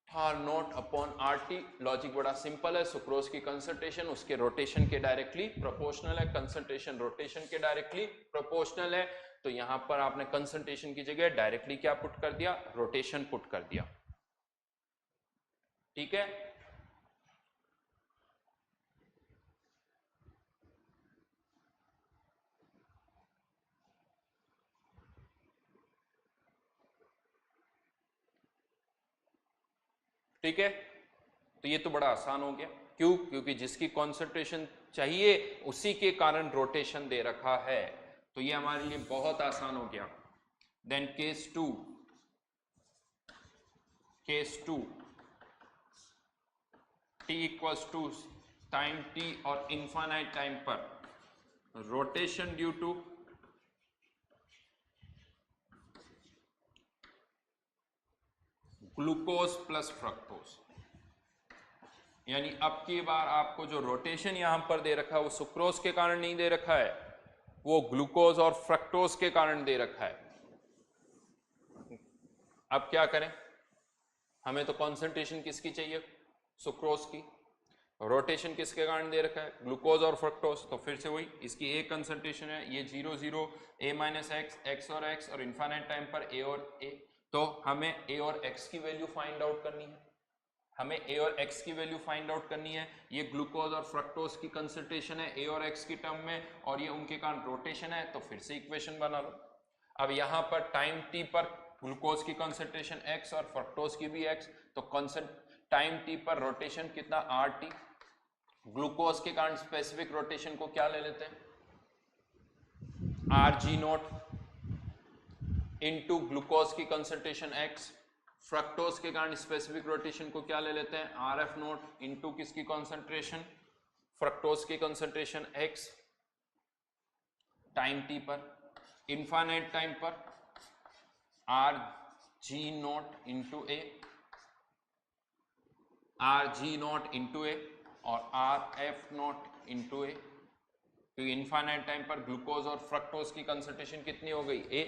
Speaker 1: R naught upon R T, logic बड़ा सिंपल है, सुक्रोज की कंसंट्रेशन उसके रोटेशन के डायरेक्टली प्रोपोर्शनल है, कंसंट्रेशन रोटेशन के डायरेक्टली प्रोपोर्शनल है। तो यहां पर आपने कंसंट्रेशन की जगह डायरेक्टली क्या पुट कर दिया, रोटेशन पुट कर दिया। ठीक है, ठीक है, तो ये तो बड़ा आसान हो गया। क्यों? क्योंकि जिसकी कॉन्सेंट्रेशन चाहिए उसी के कारण रोटेशन दे रखा है, तो ये हमारे लिए बहुत आसान हो गया। Then case two, T equals to time T और इनफाइनाइट टाइम पर rotation due to glucose plus fructose. यानी अब की बार आपको जो रोटेशन यहां पर दे रखा है वो सुक्रोज के कारण नहीं दे रखा है, वो ग्लूकोज और फ्रक्टोज के कारण दे रखा है। अब क्या करें, हमें तो कॉन्सेंट्रेशन किसकी चाहिए, सुक्रोज की। रोटेशन किसके कारण दे रखा है, ग्लूकोज और फ्रक्टोज। तो फिर से वही, इसकी ए कंसेंट्रेशन है, ये 0 0 ए माइनस एक्स, एक्स और इनफाइनाइट टाइम पर ए और ए। तो हमें ए और एक्स की वैल्यू फाइंड आउट करनी है, हमें ए और एक्स की वैल्यू फाइंड आउट करनी है। ये ग्लूकोज और फ्रक्टोज की कंसेंट्रेशन है ए और एक्स की टर्म में, और ये उनके कारण रोटेशन है। तो फिर से इक्वेशन बना लो। अब यहां पर टाइम टी पर ग्लूकोज की कंसेंट्रेशन एक्स और फ्रक्टोज की भी एक्स, तो टाइम टी पर रोटेशन कितना, आर टी। ग्लूकोज के कारण स्पेसिफिक रोटेशन को क्या ले लेते हैं, R G note into glucose की कंसेंट्रेशन एक्स। फ्रक्टोज के कारण स्पेसिफिक रोटेशन को क्या ले लेते हैं, आर एफ नोट इंटू किसकी कॉन्सेंट्रेशन, फ्रक्टोज की कॉन्सेंट्रेशन एक्स टाइम टी पर। इनफाइनाइट टाइम पर R G note into A, R G note into ए और आर एफ नोट इंटू ए। क्योंकि इनफाइनाइट टाइम पर ग्लूकोज और फ्रक्टोज की कंसेंट्रेशन कितनी हो गई, ए,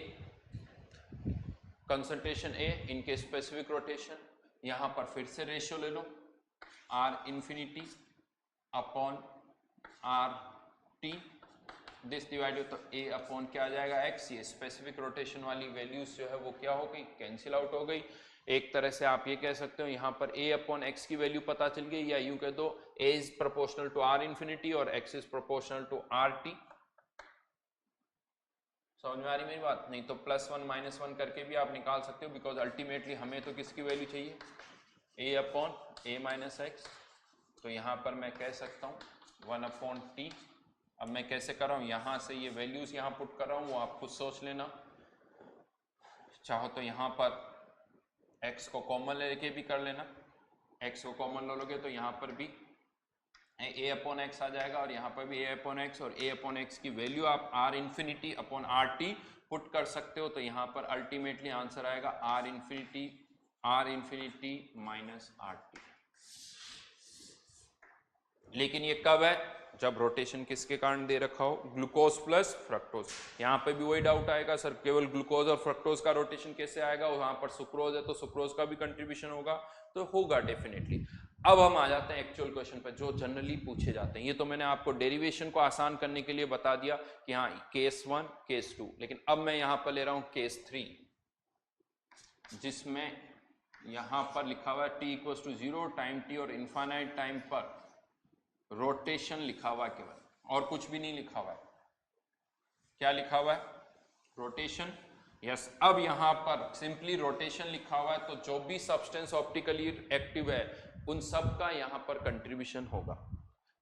Speaker 1: कंसेंट्रेशन ए, इनके स्पेसिफिक रोटेशन। यहां पर फिर से रेशियो ले लो, R infinity upon R T, this divided, तो ए अपॉन क्या आ जाएगा, एक्स। ये स्पेसिफिक रोटेशन वाली वैल्यूज जो है वो क्या हो गई, कैंसिल आउट हो गई। एक तरह से आप ये कह सकते हो यहां पर ए अपॉन एक्स की वैल्यू पता चल गई, या यूं कह दो A is proportional to R infinity और X is proportional to R T. समझ में आ रही मेरी बात? नहीं तो +1 -1 करके भी आप निकाल सकते हो, बिकॉज अल्टीमेटली हमें तो किसकी वैल्यू चाहिए, ए अपॉन ए माइनस एक्स। तो यहां पर मैं कह सकता हूं 1 अपॉन टी। अब मैं कैसे कर रहा हूं, यहां से ये वैल्यूज यहां पुट कर रहा हूं, वो आप खुद सोच लेना। चाहो तो यहां पर x को कॉमन लेके भी कर लेना, x को कॉमन लोगे तो यहां पर भी a अपॉन एक्स आ जाएगा, और यहाँ पर भी a अपॉन एक्स, और a अपॉन एक्स की वैल्यू आप r infinity upon R T put कर सकते हो। तो यहाँ पर अल्टीमेटली आंसर आएगा r infinity minus R T. लेकिन ये कब है, जब रोटेशन किसके कारण दे रखा हो, ग्लूकोज प्लस फ्रक्टोज। यहाँ पे भी वही डाउट आएगा, सर केवल ग्लूकोज और फ्रक्टोज का रोटेशन कैसे आएगा, वहां पर सुक्रोज है तो सुक्रोज का भी कंट्रीब्यूशन होगा, तो होगा डेफिनेटली। अब हम आ जाते हैं एक्चुअल क्वेश्चन पर जो जनरली पूछे जाते हैं। ये तो मैंने आपको डेरिवेशन को आसान करने के लिए बता दिया कि हाँ केस 1 केस 2, लेकिन अब मैं यहां पर ले रहा हूं केस 3, जिसमें यहां पर लिखा हुआ है t equals to 0 time t और इनफाइनाइट टाइम पर रोटेशन लिखा हुआ है केवल, और कुछ भी नहीं लिखा हुआ है। क्या लिखा हुआ है, रोटेशन। यस, अब यहां पर सिंपली रोटेशन लिखा हुआ है, तो जो भी सब्सटेंस ऑप्टिकली एक्टिव है उन सब का यहां पर कंट्रीब्यूशन होगा।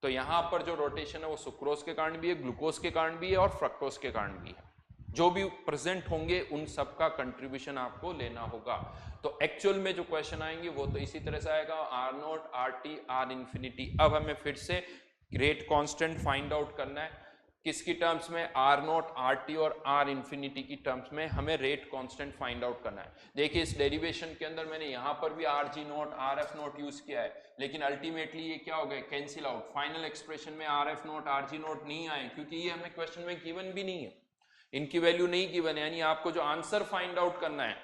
Speaker 1: तो यहां पर जो रोटेशन है वो सुक्रोज के कारण भी है, ग्लूकोज के कारण भी है और फ्रक्टोज के कारण भी है। जो भी प्रेजेंट होंगे उन सब का कंट्रीब्यूशन आपको लेना होगा। तो एक्चुअल में जो क्वेश्चन आएंगे वो तो इसी तरह से आएगा, R naught, R T, R infinity. अब हमें फिर से रेट कांस्टेंट फाइंड आउट करना है, किसकी टर्म्स में, आर नोट, आर टी और आर इंफिनिटी की टर्म्स में हमें रेट कांस्टेंट फाइंड आउट करना है। देखिए इस डेरिवेशन के अंदर मैंने यहां पर भी R G note, R F note use किया है, लेकिन अल्टीमेटली ये क्या हो गया, कैंसिल आउट। फाइनल एक्सप्रेशन में R F note, R G note नहीं आए, क्योंकि ये हमें क्वेश्चन में गिवन भी नहीं है, इनकी वैल्यू नहीं गिवन है। यानी आपको जो आंसर फाइंड आउट करना है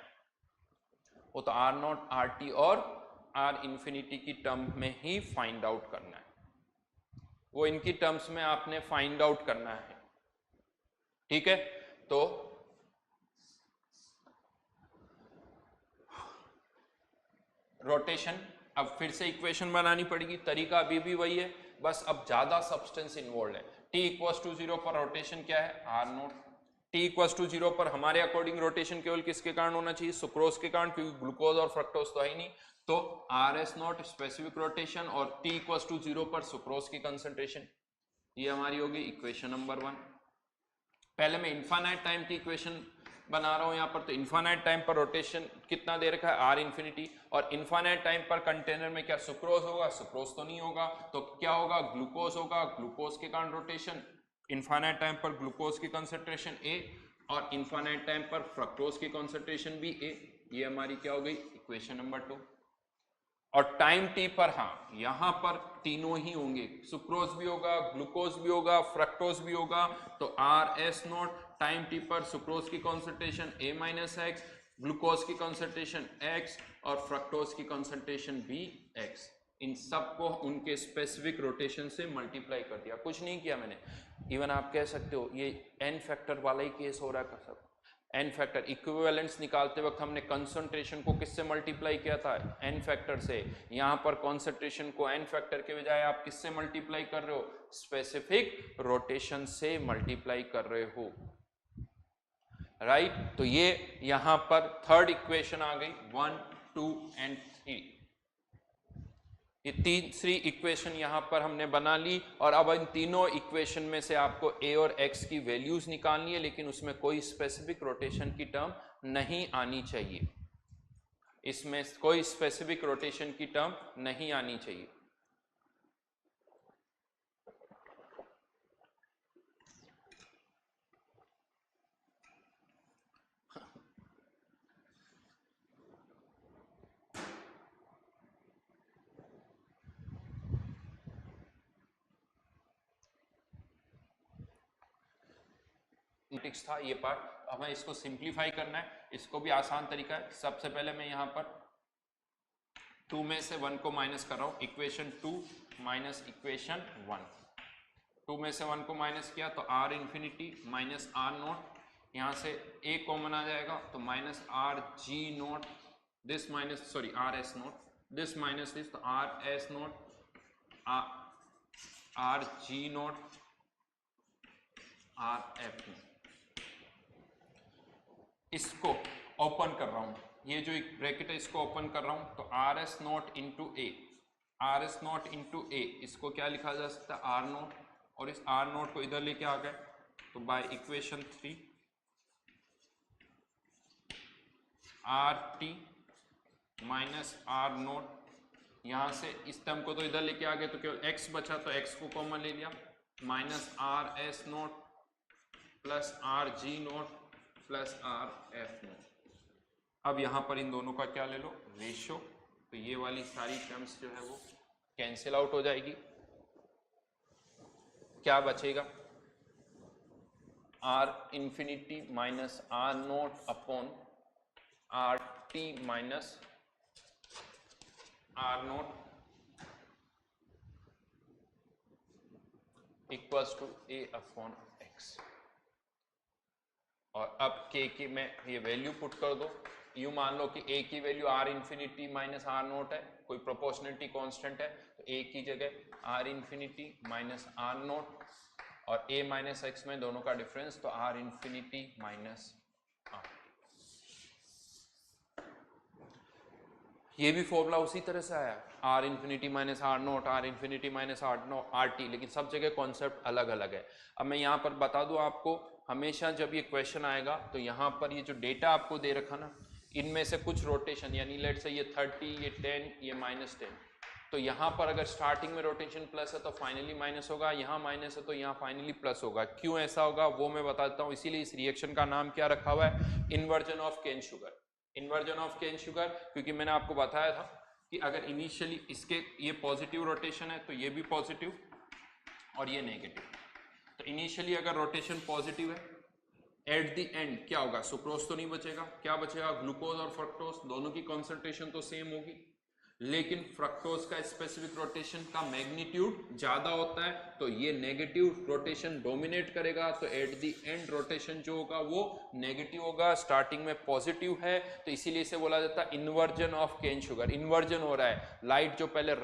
Speaker 1: वो तो आर नॉट आर टी और आर इन्फिनिटी की टर्म में ही फाइंड आउट करना है, वो इनकी टर्म्स में आपने फाइंड आउट करना है, ठीक है। तो रोटेशन, अब फिर से इक्वेशन बनानी पड़ेगी, तरीका अभी भी वही है, बस अब ज्यादा सब्सटेंस इन्वॉल्व है। t इक्वल्स टू 0 पर रोटेशन क्या है, R naught. t equals to 0 पर हमारे अकॉर्डिंग रोटेशन केवल किसके कारण होना चाहिए, सुक्रोज के कारण, क्योंकि ग्लूकोज और फ्रक्टोज तो है ही नहीं, तो R S not specific rotation और t इक्वल्स टू 0 पर सुक्रोज की कंसंट्रेशन, ये हमारी होगी इक्वेशन नंबर 1। पहले मैं इनफाइनाइट टाइम की इक्वेशन बना रहा हूं यहां पर, तो इनफाइनाइट टाइम पर रोटेशन कितना दे रखा है, आर इन्फिनिटी, और इनफाइनाइट टाइम पर कंटेनर में क्या सुक्रोज होगा, सुक्रोज तो नहीं होगा, तो क्या होगा, ग्लूकोज होगा, ग्लूकोज के कारण रोटेशन, इनफाइनाइट टाइम पर ग्लूकोज की कंसंट्रेशन ए और इनफाइनाइट टाइम पर फ्रक्टोज की कंसंट्रेशन भी ए, ये हमारी क्या हो गई इक्वेशन नंबर 2। और टाइम टी पर हाँ यहां पर तीनों ही होंगे, सुक्रोज भी होगा, ग्लूकोज भी होगा, फ्रक्टोज भी होगा, तो R S not time T पर सुक्रोज की कॉन्सेंट्रेशन ए माइनस एक्स, ग्लूकोज की कॉन्सेंट्रेशन एक्स और फ्रक्टोज की कॉन्सेंट्रेशन भी एक्स, इन सबको उनके स्पेसिफिक रोटेशन से मल्टीप्लाई कर दिया, कुछ नहीं किया मैंने। इवन आप कह सकते हो ये एन फैक्टर वाला ही केस हो रहा है, सब एन फैक्टर इक्विवेलेंस निकालते वक्त हमने कंसंट्रेशन को किससे मल्टीप्लाई किया था, एन फैक्टर से, यहां पर कंसंट्रेशन को एन फैक्टर के बजाय आप किससे मल्टीप्लाई कर रहे हो, स्पेसिफिक रोटेशन से मल्टीप्लाई कर रहे हो, राइट। तो ये यहां पर थर्ड इक्वेशन आ गई, 1 2 एंड 3, ये तीसरी इक्वेशन यहां पर हमने बना ली, और अब इन तीनों इक्वेशन में से आपको ए और एक्स की वैल्यूज निकालनी है, लेकिन उसमें कोई स्पेसिफिक रोटेशन की टर्म नहीं आनी चाहिए, इसमें कोई स्पेसिफिक रोटेशन की टर्म नहीं आनी चाहिए। था ये पार्ट, हमें इसको सिंप्लीफाई करना है, इसको भी आसान तरीका है। सबसे पहले मैं यहाँ पर 2 में से 1 को माइनस कर रहा हूँ, इक्वेशन 2 माइनस इक्वेशन 1, 2 में से 1 को माइनस किया तो R infinity minus R naught, यहाँ से ए कॉमन आ जाएगा तो minus R G naught, this minus sorry R S naught, this minus this, तो R S naught R G naught R F naught. इसको ओपन कर रहा हूं, ये जो एक ब्रैकेट है इसको ओपन कर रहा हूं, तो R S naught into A, R S naught into A, इसको क्या लिखा जा सकता है आर नॉट, और इस आर नॉट को इधर लेके आ गए तो by equation 3 R T minus R naught, यहां से इस टर्म को तो इधर लेके आ गए तो केवल एक्स बचा, तो एक्स को कॉमन ले लिया, minus are S not plus are G not plus are F not. अब यहां पर इन दोनों का क्या ले लो, रेशियो, तो ये वाली सारी टर्म्स जो है वो कैंसिल आउट हो जाएगी, क्या बचेगा, R infinity minus R naught upon R T minus R naught equals to A upon x. और अब k की मैं ये वैल्यू पुट कर दो, यूं मान लो कि a की value R infinity minus R naught है, कोई प्रोपोर्शनलिटी कांस्टेंट है, तो a की जगह R infinity minus R naught और a माइनस एक्स में दोनों का डिफरेंस, तो आर इन्फिनिटी माइनस आर। ये भी फॉर्मूला उसी तरह से आया, R infinity minus R naught, R infinity minus R T, लेकिन सब जगह कॉन्सेप्ट अलग अलग है। अब मैं यहाँ पर बता दूं आपको, हमेशा जब ये क्वेश्चन आएगा तो यहाँ पर ये जो डेटा आपको दे रखा ना, इनमें से कुछ रोटेशन, यानी लेट से ये 30, ये 10, ये -10, तो यहाँ पर अगर स्टार्टिंग में रोटेशन प्लस है तो फाइनली माइनस होगा, यहाँ माइनस है तो यहाँ फाइनली प्लस होगा। क्यों ऐसा होगा वो मैं बता देता हूँ, इसीलिए इस रिएक्शन का नाम क्या रखा हुआ है, inversion of cane sugar. Inversion of cane sugar, क्योंकि मैंने आपको बताया था कि अगर इनिशियली इसके ये पॉजिटिव रोटेशन है तो ये भी पॉजिटिव और ये नेगेटिव, तो इनिशियली अगर रोटेशन पॉजिटिव है एट द एंड क्या होगा, सुक्रोज तो नहीं बचेगा, क्या बचेगा, ग्लूकोज और फ्रक्टोज दोनों की कॉन्सेंट्रेशन तो सेम होगी, लेकिन फ्रक्टोज का स्पेसिफिक रोटेशन का मैग्नीट्यूड ज्यादा होता है, तो ये नेगेटिव रोटेशन डोमिनेट करेगा, तो एट द एंड रोटेशन जो होगा वो नेगेटिव होगा, स्टार्टिंग में पॉजिटिव है, तो इसीलिए इसे बोला जाता है inversion of cane sugar. Inversion हो रहा है, लाइट जो पहले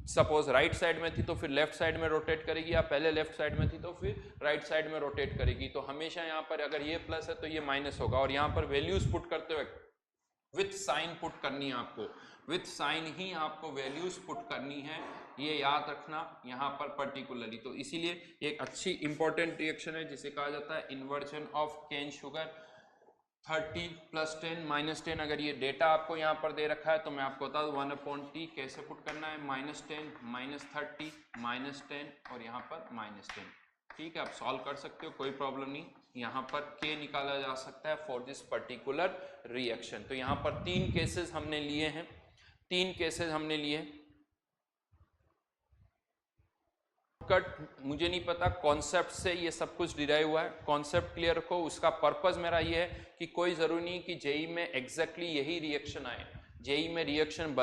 Speaker 1: सपोज राइट साइड में थी तो फिर लेफ्ट साइड में रोटेट करेगी, या पहले लेफ्ट साइड में थी तो फिर राइट साइड में रोटेट करेगी। तो हमेशा यहाँ पर अगर ये प्लस है तो ये माइनस होगा, और यहाँ पर वैल्यूज पुट करते हुए विथ साइन पुट करनी है आपको, विथ साइन ही आपको वैल्यूज पुट करनी है, ये याद रखना यहाँ पर पर्टिकुलरली। तो इसीलिए एक अच्छी इंपॉर्टेंट रिएक्शन है जिसे कहा जाता है इन्वर्जन ऑफ केन शुगर। 30 + 10 - 10, अगर ये डेटा आपको यहाँ पर दे रखा है तो मैं आपको बता दूँ 1/t कैसे पुट करना है, -10 -30 -10 और यहाँ पर -10। ठीक है, आप सॉल्व कर सकते हो, कोई प्रॉब्लम नहीं। यहाँ पर k निकाला जा सकता है फॉर दिस पर्टिकुलर रिएक्शन। तो यहाँ पर 3 केसेस हमने लिए हैं, 3 केसेस हमने लिए। कट मुझे नहीं पता, कॉन्सेप्ट से ये सब कुछ डिराइव हुआ है, कॉन्सेप्ट क्लियर रखो। उसका पर्पस मेरा ये है कि कोई जरूरी नहीं कि जेई में एग्जैक्टली यही रिएक्शन आए, जेई में रिएक्शन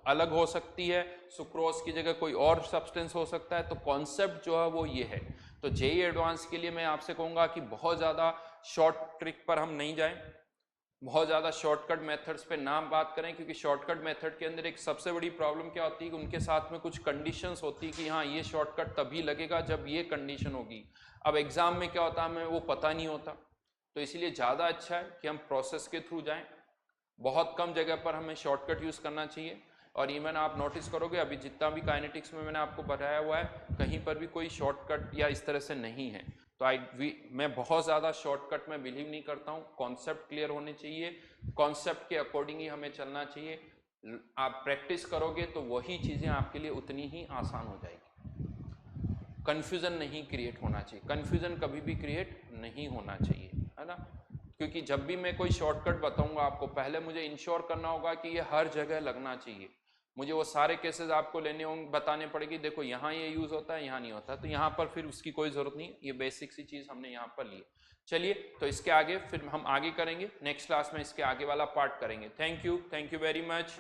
Speaker 1: अलग हो सकती है, सुक्रोज की जगह कोई और सब्सटेंस हो सकता है, तो कॉन्सेप्ट जो है वो ये है। तो जेई एडवांस के लिए मैं आपसे कहूँगा कि बहुत ज़्यादा शॉर्ट ट्रिक पर हम नहीं जाएं, बहुत ज़्यादा शॉर्टकट मेथड्स पे नाम बात करें, क्योंकि शॉर्टकट मेथड के अंदर एक सबसे बड़ी प्रॉब्लम क्या होती है कि उनके साथ में कुछ कंडीशंस होती है कि हाँ ये शॉर्टकट तभी लगेगा जब ये कंडीशन होगी। अब एग्जाम में क्या होता है हमें वो पता नहीं होता, तो इसीलिए ज़्यादा अच्छा है कि हम प्रोसेस के थ्रू जाएं। बहुत कम जगह पर हमें शॉर्टकट यूज़ करना चाहिए, और इवन आप नोटिस करोगे अभी जितना भी काइनेटिक्स में मैंने आपको बताया हुआ है कहीं पर भी कोई शॉर्टकट या इस तरह से नहीं है। तो मैं बहुत ज़्यादा शॉर्टकट में बिलीव नहीं करता हूँ, कॉन्सेप्ट क्लियर होने चाहिए, कॉन्सेप्ट के अकॉर्डिंग ही हमें चलना चाहिए। आप प्रैक्टिस करोगे तो वही चीज़ें आपके लिए उतनी ही आसान हो जाएगी। कन्फ्यूज़न नहीं क्रिएट होना चाहिए, कन्फ्यूज़न कभी भी क्रिएट नहीं होना चाहिए, है ना। क्योंकि जब भी मैं कोई शॉर्टकट बताऊंगा आपको, पहले मुझे इंश्योर करना होगा कि ये हर जगह लगना चाहिए, मुझे वो सारे केसेस आपको लेने होंगे, बताने पड़ेगी देखो यहाँ ये यूज़ होता है यहाँ नहीं होता, तो यहाँ पर फिर उसकी कोई ज़रूरत नहीं, ये बेसिक सी चीज़ हमने यहाँ पर ली। चलिए, तो इसके आगे फिर हम आगे करेंगे, नेक्स्ट क्लास में इसके आगे वाला पार्ट करेंगे। Thank you very much.